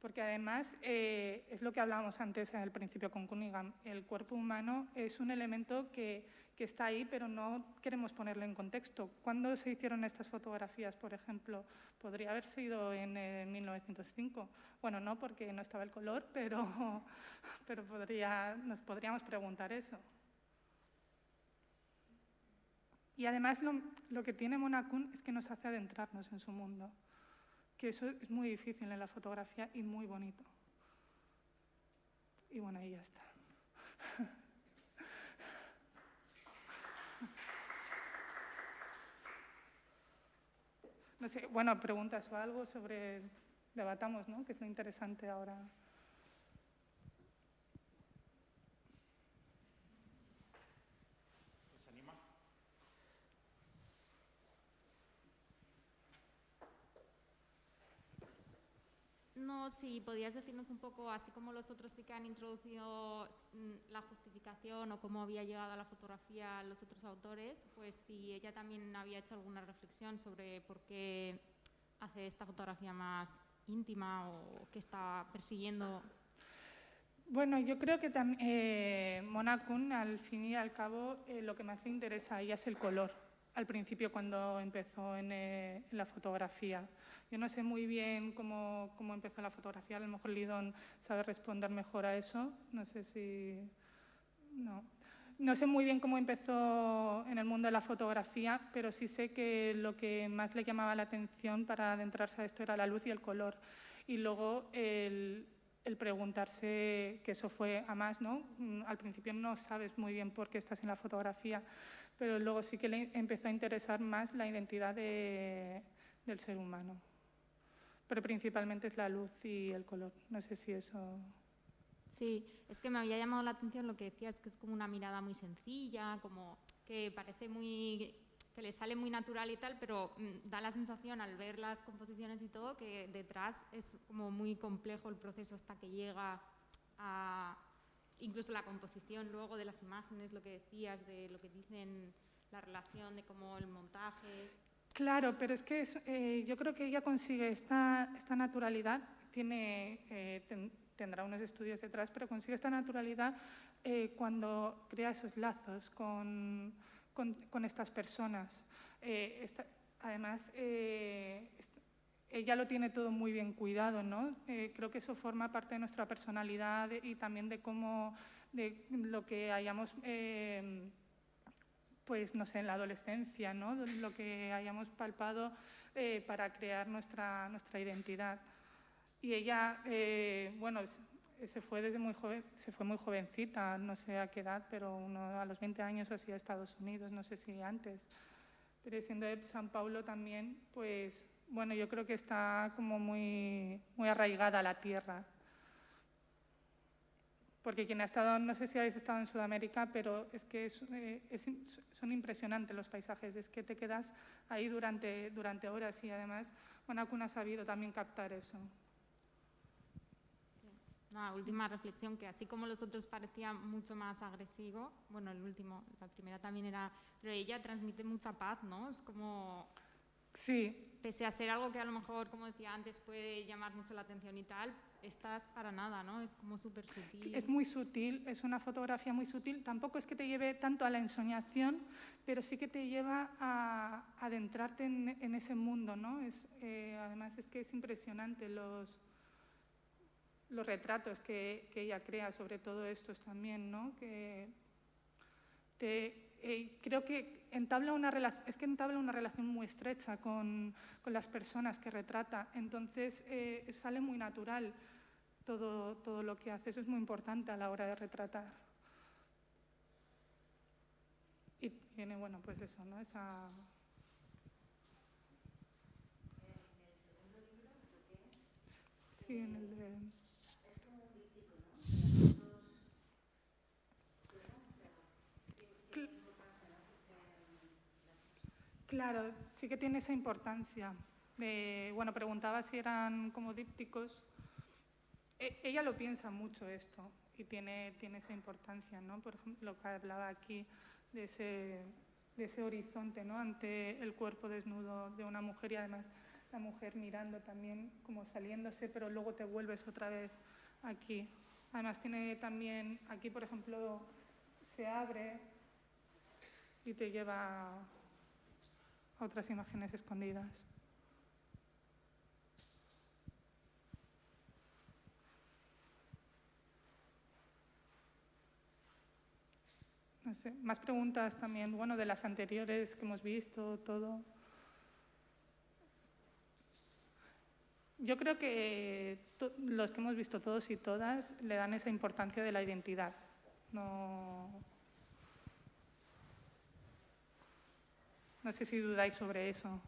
Porque además, es lo que hablábamos antes al principio con Cunningham, el cuerpo humano es un elemento que está ahí, pero no queremos ponerlo en contexto. ¿Cuándo se hicieron estas fotografías, por ejemplo? Podría haber sido en 1905. Bueno, no, porque no estaba el color, pero nos podríamos preguntar eso. Y además lo que tiene Mona Kun es que nos hace adentrarnos en su mundo, que eso es muy difícil en la fotografía y muy bonito. Y bueno, ahí ya está. No sé, bueno, preguntas o algo sobre... Debatamos, ¿no?, que es lo interesante ahora. ¿Se anima? No, si podías decirnos un poco, así como los otros sí que han introducido la justificación o cómo había llegado a la fotografía los otros autores, pues si ella también había hecho alguna reflexión sobre por qué hace esta fotografía más íntima o qué está persiguiendo. Bueno, yo creo que Mona Kun, al fin y al cabo, lo que más le interesa a ella es el color. Al principio, cuando empezó en la fotografía. Yo no sé muy bien cómo empezó la fotografía, a lo mejor Lidón sabe responder mejor a eso, no sé si... No sé muy bien cómo empezó en el mundo de la fotografía, pero sí sé que lo que más le llamaba la atención para adentrarse a esto era la luz y el color. Y luego el preguntarse, que eso fue a más, ¿no? Al principio no sabes muy bien por qué estás en la fotografía, pero luego sí que le empezó a interesar más la identidad del ser humano. Pero principalmente es la luz y el color. No sé si eso... Sí, es que me había llamado la atención lo que decías, que es como una mirada muy sencilla, como que parece que le sale muy natural y tal, pero da la sensación al ver las composiciones y todo que detrás es como muy complejo el proceso hasta que llega a incluso la composición luego de las imágenes, lo que decías, de lo que dicen, la relación de cómo el montaje. Claro, pero es que yo creo que ella consigue esta naturalidad, tendrá unos estudios detrás, pero consigue esta naturalidad cuando crea esos lazos con estas personas. Además, ella lo tiene todo muy bien cuidado, ¿no? Creo que eso forma parte de nuestra personalidad y también de lo que hayamos, pues no sé, en la adolescencia, ¿no? Lo que hayamos palpado para crear nuestra identidad. Y ella, bueno, se fue muy jovencita, no sé a qué edad, pero a los 20 años así a Estados Unidos, no sé si antes. Pero siendo de San Paulo también, pues, bueno, yo creo que está como muy arraigada a la tierra. Porque quien ha estado, no sé si habéis estado en Sudamérica, pero es que son impresionantes los paisajes, es que te quedas ahí durante horas y además Wanakun ha sabido también captar eso. Una última reflexión, que así como los otros parecía mucho más agresivo, bueno, la primera también era, pero ella transmite mucha paz, ¿no? Es como, sí, pese a ser algo que a lo mejor, como decía antes, puede llamar mucho la atención y tal, estás para nada, ¿no? Es como súper sutil. Es muy sutil, es una fotografía muy sutil, tampoco es que te lleve tanto a la ensoñación, pero sí que te lleva a adentrarte en ese mundo, ¿no? Además es que es impresionante los retratos que ella crea sobre todo estos también, ¿no? Creo que entabla una relación muy estrecha con las personas que retrata, entonces sale muy natural todo lo que hace, eso es muy importante a la hora de retratar. Y tiene, bueno, pues eso, ¿no? Esa... Sí, en el de... Claro, sí que tiene esa importancia. Bueno, preguntaba si eran como dípticos. Ella lo piensa mucho esto y tiene esa importancia, ¿no? Por ejemplo, lo que hablaba aquí de ese horizonte, ¿no? Ante el cuerpo desnudo de una mujer y además la mujer mirando también como saliéndose, pero luego te vuelves otra vez aquí. Además tiene también, aquí por ejemplo, se abre y te lleva a otras imágenes escondidas. No sé, más preguntas también, bueno, de las anteriores que hemos visto, todo. Yo creo que los que hemos visto todos y todas le dan esa importancia de la identidad. No sé si dudáis sobre eso.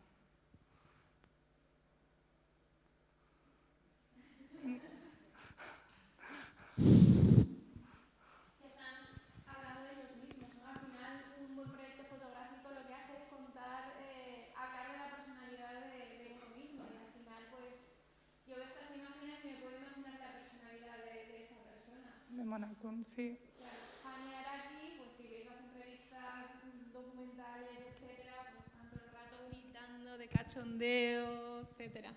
De Wanakun, sí. Claro, Hani Araki, pues si veis las entrevistas documentales, etcétera, pues están todo el rato gritando de cachondeo, etcétera.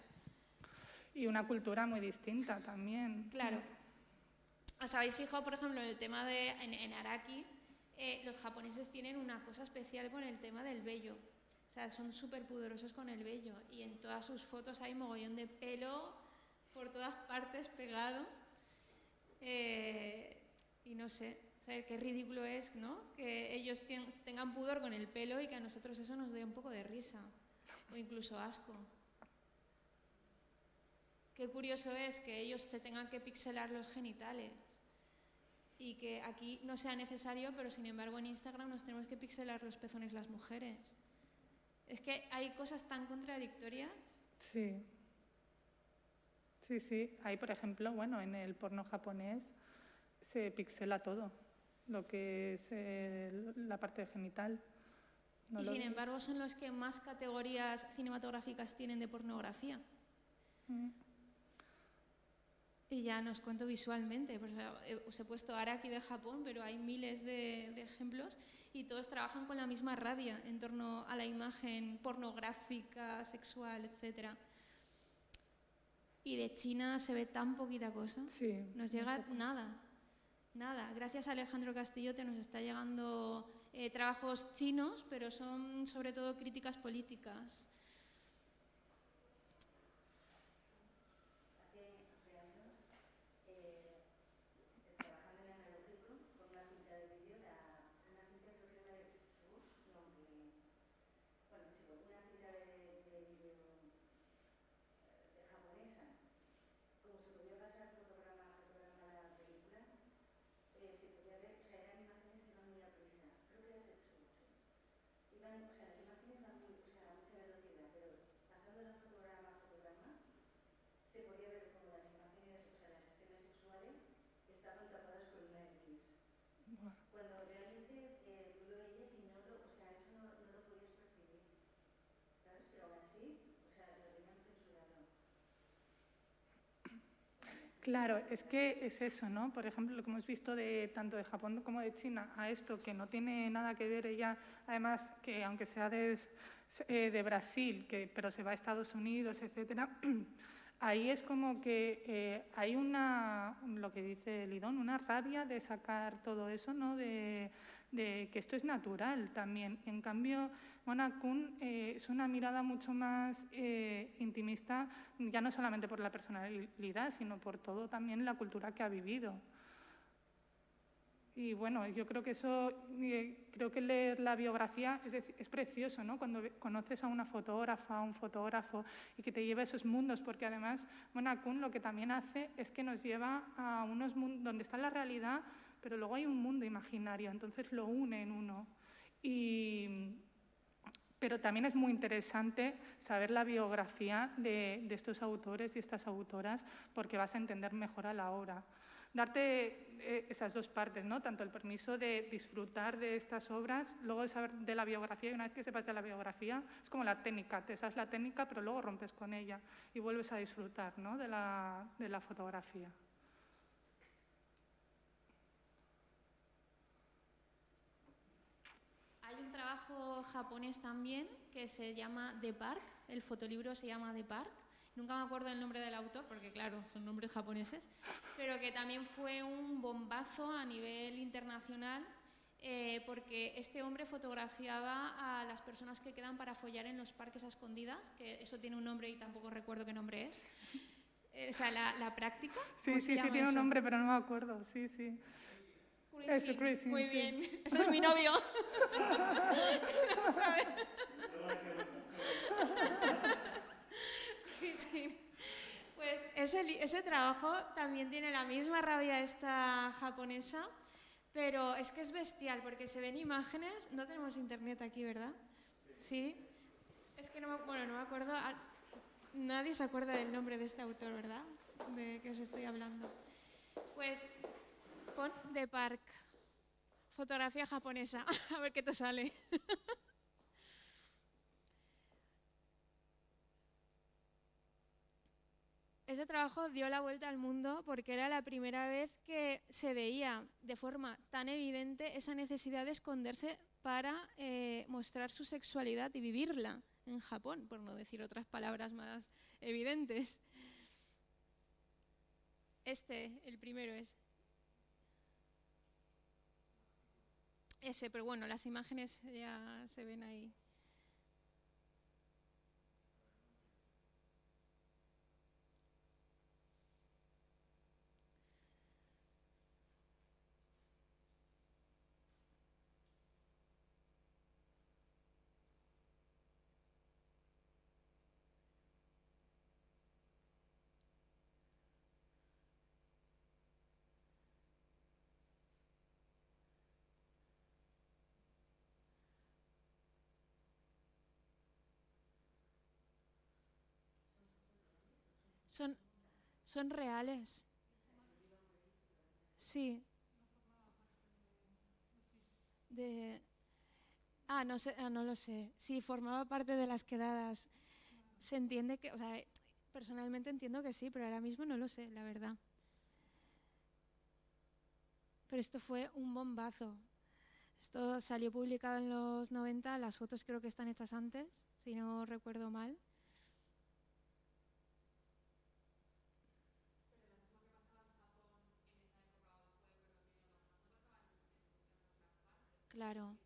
Y una cultura muy distinta también. Claro. ¿Os habéis fijado, por ejemplo, en el tema en Araki? Los japoneses tienen una cosa especial con el tema del vello. O sea, son súper pudorosos con el vello. Y en todas sus fotos hay mogollón de pelo por todas partes pegado. Y no sé, o sea, qué ridículo es, ¿no? Que ellos tengan pudor con el pelo y que a nosotros eso nos dé un poco de risa o incluso asco. Qué curioso es que ellos se tengan que pixelar los genitales y que aquí no sea necesario, pero sin embargo en Instagram nos tenemos que pixelar los pezones las mujeres. Es que hay cosas tan contradictorias. Sí. Sí, sí. Hay, por ejemplo, bueno, en el porno japonés se pixela todo, lo que es la parte genital. No y sin embargo son los que más categorías cinematográficas tienen de pornografía. Y ya no os cuento visualmente, pues, os he puesto Araki de Japón, pero hay miles de ejemplos y todos trabajan con la misma rabia en torno a la imagen pornográfica, sexual, etc. Y de China se ve tan poquita cosa, Sí, nos llega nada, nada. Gracias a Alejandro Castillote nos está llegando trabajos chinos, pero son sobre todo críticas políticas. Claro, es que es eso, ¿no? Por ejemplo, lo que hemos visto de tanto de Japón como de China a esto, que no tiene nada que ver ella, además que aunque sea de Brasil, pero se va a Estados Unidos, etcétera, ahí es como que hay lo que dice Lidón, una rabia de sacar todo eso, ¿no? De que esto es natural también. En cambio, Mona Kun es una mirada mucho más intimista, ya no solamente por la personalidad, sino por todo también la cultura que ha vivido. Y bueno, yo creo que eso, creo que leer la biografía es precioso, ¿no? Cuando conoces a una fotógrafa, a un fotógrafo y que te lleva a esos mundos, porque además Mona Kun lo que también hace es que nos lleva a unos mundos donde está la realidad, pero luego hay un mundo imaginario, entonces lo une en uno. Pero también es muy interesante saber la biografía de estos autores y estas autoras, porque vas a entender mejor a la obra. Darte esas dos partes, ¿no? Tanto el permiso de disfrutar de estas obras, luego de saber de la biografía, y una vez que sepas de la biografía, es como la técnica, te sabes la técnica, pero luego rompes con ella y vuelves a disfrutar, ¿no? de la fotografía. Hay un trabajo japonés también que se llama The Park, el fotolibro se llama The Park. Nunca me acuerdo el nombre del autor, porque claro, son nombres japoneses, pero que también fue un bombazo a nivel internacional, porque este hombre fotografiaba a las personas que quedan para follar en los parques a escondidas, que eso tiene un nombre y tampoco recuerdo qué nombre es. O sea, la práctica. Sí, tiene un nombre, pero no me acuerdo, sí. Cruising. Cruising, muy sí. bien. Ese es mi novio. ¿No sabes? Pues ese trabajo también tiene la misma rabia esta japonesa, pero es que es bestial porque se ven imágenes. No tenemos internet aquí, ¿verdad? Sí. Es que no me acuerdo. Nadie se acuerda del nombre de este autor, ¿verdad? De que os estoy hablando. Pues pon The Park, fotografía japonesa, a ver qué te sale. Ese trabajo dio la vuelta al mundo porque era la primera vez que se veía de forma tan evidente esa necesidad de esconderse para mostrar su sexualidad y vivirla en Japón, por no decir otras palabras más evidentes. El primero es ese, pero bueno, las imágenes ya se ven ahí. Son reales. Sí. No sé, no lo sé. Sí, formaba parte de las quedadas. Se entiende que, o sea, personalmente entiendo que sí, pero ahora mismo no lo sé, la verdad. pero esto fue un bombazo. Esto salió publicado en los 90, las fotos creo que están hechas antes, si no recuerdo mal. Claro.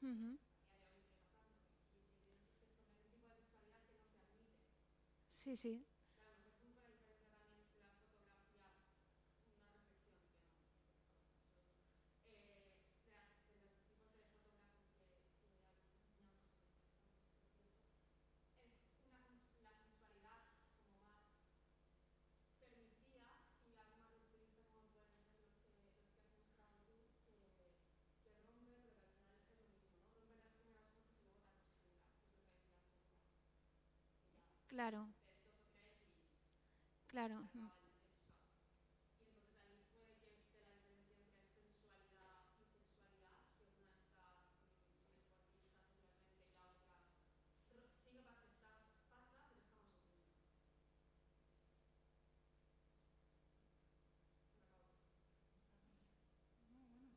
Ujú. Sí, sí. Claro, claro. Mm. No, bueno,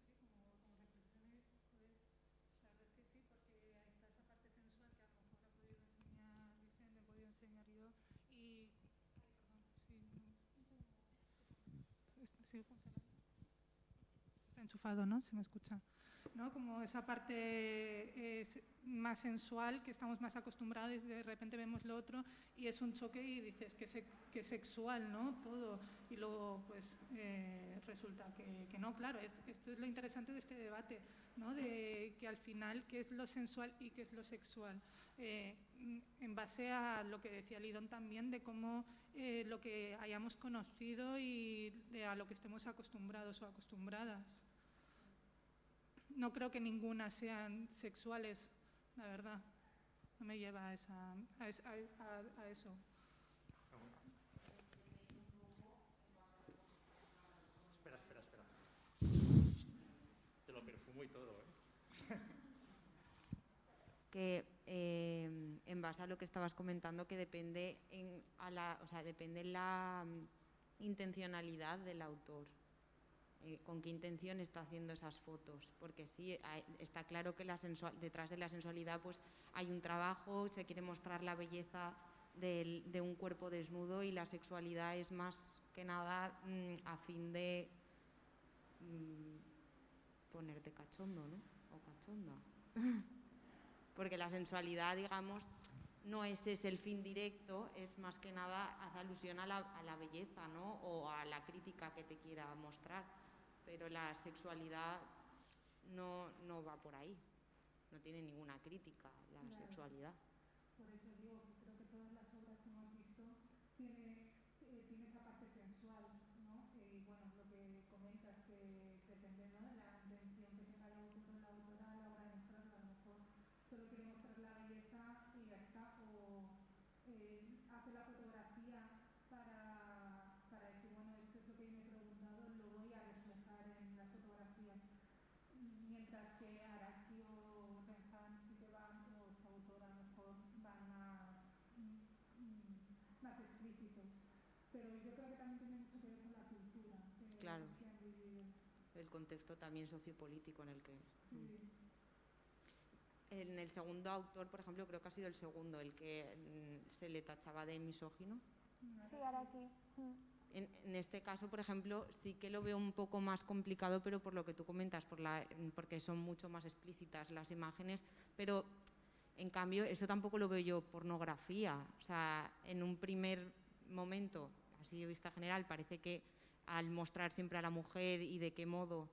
sí, como reflexiones, joder, la verdad es que sí, porque está esa parte sensual que a lo mejor ha podido enseñar Vicente, he podido enseñar yo, y... Ay, perdón, sí, no, sigue funcionando. Está enchufado, ¿no? Se me escucha. ¿No? Como esa parte más sensual, que estamos más acostumbrados y de repente vemos lo otro y es un choque y dices que sexual, ¿no? Todo. Y luego, pues, resulta que no, claro. Esto es lo interesante de este debate, ¿no? De que al final, ¿qué es lo sensual y qué es lo sexual? En base a lo que decía Lidón también, de cómo lo que hayamos conocido y a lo que estemos acostumbrados o acostumbradas. No creo que ninguna sean sexuales, la verdad. No me lleva a eso. Espera. Te lo perfumo y todo, ¿eh? Que en base a lo que estabas comentando, que depende depende la intencionalidad del autor. Con qué intención está haciendo esas fotos, porque sí, está claro que detrás de la sensualidad pues hay un trabajo, se quiere mostrar la belleza de un cuerpo desnudo, y la sexualidad es más que nada a fin de ponerte cachondo, ¿no? O cachonda. Porque la sensualidad, digamos, no es el fin directo, es más que nada, hace alusión a la belleza, ¿no? O a la crítica que te quiera mostrar. Pero la sexualidad no va por ahí, no tiene ninguna crítica la sexualidad. Por eso digo que creo que todas las obras que hemos visto tiene esa parte sensual, ¿no? Y bueno, lo que comentas, que depende, ¿no?, de la intención que tenga el autor o la autora a la hora de mostrarlo. A lo mejor solo quiere mostrar la belleza y ya está, o hace la fotografía para decir, bueno, esto es lo que yo me he preguntado, lo voy a reflejar en las fotografías. Mientras que Araki o Renhan sí que van, o esta autora a lo mejor van más explícitos. Pero yo creo que también tiene mucho que ver con la cultura Claro, que han vivido. el contexto también sociopolítico en el que... Sí. En el segundo autor, por ejemplo, creo que ha sido el segundo, el que se le tachaba de misógino. Sí, Araki. En este caso, por ejemplo, sí que lo veo un poco más complicado, pero por lo que tú comentas, porque son mucho más explícitas las imágenes, pero en cambio eso tampoco lo veo yo pornografía. O sea, en un primer momento, así de vista general, parece que al mostrar siempre a la mujer y de qué modo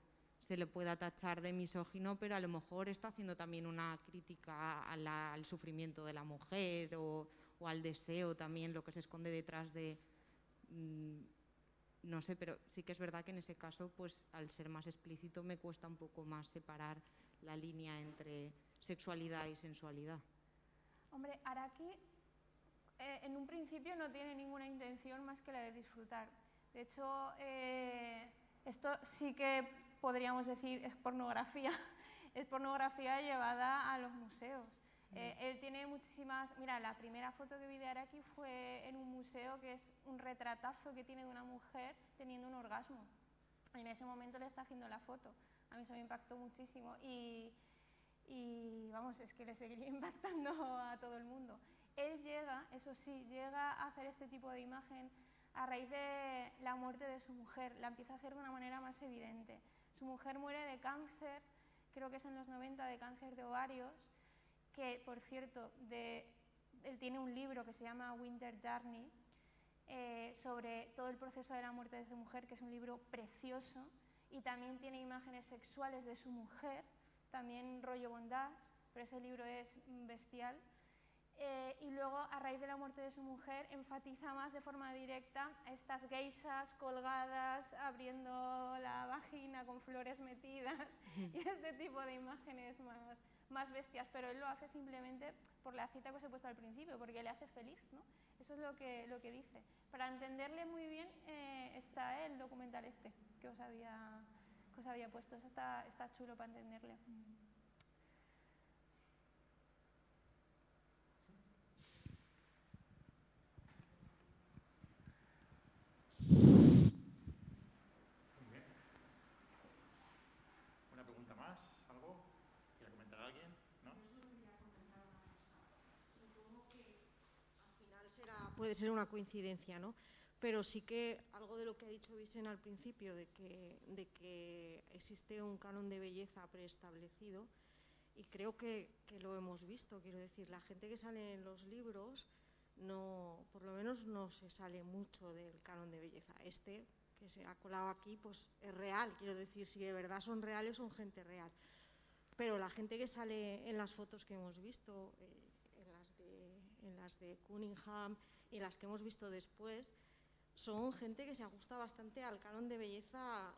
se le pueda tachar de misógino, pero a lo mejor está haciendo también una crítica al sufrimiento de la mujer o al deseo también, lo que se esconde detrás de... no sé, pero sí que es verdad que en ese caso, pues al ser más explícito, me cuesta un poco más separar la línea entre sexualidad y sensualidad. Hombre, Araki en un principio no tiene ninguna intención más que la de disfrutar. De hecho, esto sí que podríamos decir es pornografía, es pornografía llevada a los museos. Él tiene muchísimas... Mira, la primera foto que vi de Araki fue en un museo que es un retratazo que tiene de una mujer teniendo un orgasmo. Y en ese momento le está haciendo la foto. A mí eso me impactó muchísimo y vamos, es que le seguiría impactando a todo el mundo. Él llega, eso sí, llega a hacer este tipo de imagen a raíz de la muerte de su mujer. La empieza a hacer de una manera más evidente. Su mujer muere de cáncer, creo que es en los 90, de cáncer de ovarios, que, por cierto, él tiene un libro que se llama Winter Journey, sobre todo el proceso de la muerte de su mujer, que es un libro precioso, y también tiene imágenes sexuales de su mujer, también rollo bondage, pero ese libro es bestial. Y luego, a raíz de la muerte de su mujer, enfatiza más de forma directa a estas geishas colgadas, abriendo la vagina con flores metidas, y este tipo de imágenes más bestias, pero él lo hace simplemente por la cita que os he puesto al principio, porque le hace feliz, ¿no? Eso es lo que dice. Para entenderle muy bien está el documental este que os había puesto. Eso está chulo para entenderle. ¿Una pregunta más? ¿Algo? ¿Quiere comentar a alguien? ¿No? Supongo que al final puede ser una coincidencia, ¿no? Pero sí que algo de lo que ha dicho Vicent al principio, de que existe un canon de belleza preestablecido, y creo que lo hemos visto, quiero decir, la gente que sale en los libros, por lo menos no se sale mucho del canon de belleza. Este que se ha colado aquí, pues es real, quiero decir, si de verdad son reales, son gente real. Pero la gente que sale en las fotos que hemos visto, en las de Cunningham y las que hemos visto después, son gente que se ajusta bastante al canon de belleza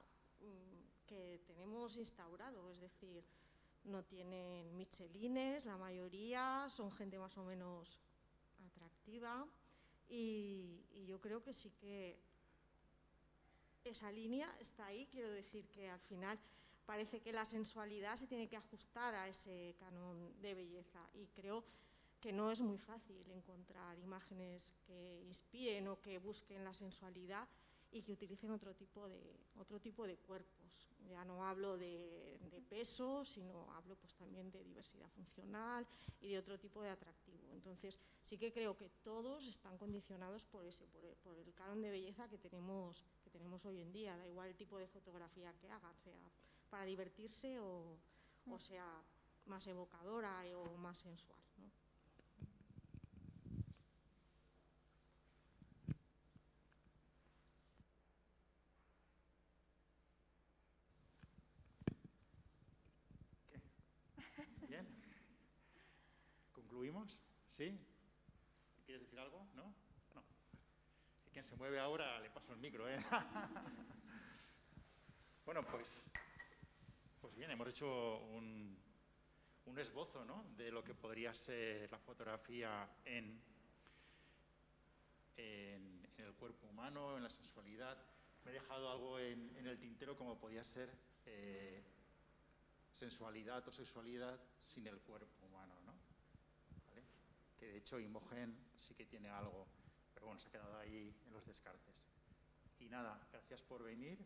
que tenemos instaurado, es decir, no tienen michelines, la mayoría, son gente más o menos atractiva y yo creo que sí que esa línea está ahí, quiero decir que al final parece que la sensualidad se tiene que ajustar a ese canon de belleza y creo que no es muy fácil encontrar imágenes que inspiren o que busquen la sensualidad y que utilicen otro tipo de cuerpos. Ya no hablo de peso, sino hablo pues también de diversidad funcional y de otro tipo de atractivo. Entonces sí que creo que todos están condicionados por el canon de belleza que tenemos hoy en día. Da igual el tipo de fotografía que hagan, sea para divertirse o sea más evocadora o más sensual, ¿no? ¿Bien? ¿Concluimos? ¿Sí? ¿Quieres decir algo? ¿No? No. Quien se mueve ahora le paso el micro, ¿eh? Bueno, pues bien, hemos hecho un esbozo, ¿no?, de lo que podría ser la fotografía en el cuerpo humano, en la sensualidad. Me he dejado algo en el tintero como podía ser sensualidad o sexualidad sin el cuerpo humano, ¿no? ¿Vale? Que de hecho Imogen sí que tiene algo, pero bueno, se ha quedado ahí en los descartes. Y nada, gracias por venir.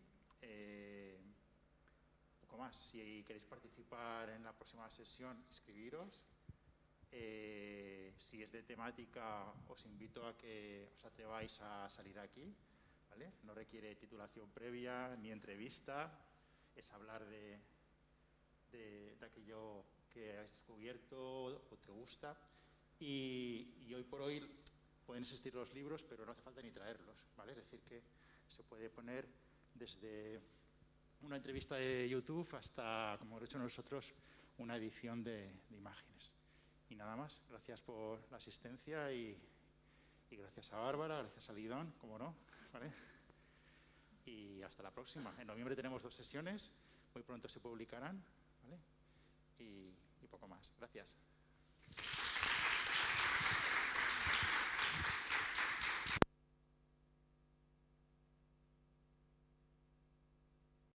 Poco más. Si queréis participar en la próxima sesión, inscribiros. Si es de temática, os invito a que os atreváis a salir aquí, ¿vale? No requiere titulación previa ni entrevista, es hablar de aquello que has descubierto o te gusta. Y hoy por hoy pueden existir los libros, pero no hace falta ni traerlos, ¿vale? Es decir, que se puede poner desde una entrevista de YouTube hasta, como hemos hecho nosotros, una edición de imágenes. Y nada más, gracias por la asistencia y gracias a Bárbara, gracias a Lidón, como no, ¿vale? Y hasta la próxima. En noviembre tenemos 2 sesiones, muy pronto se publicarán, ¿vale? Y poco más. Gracias.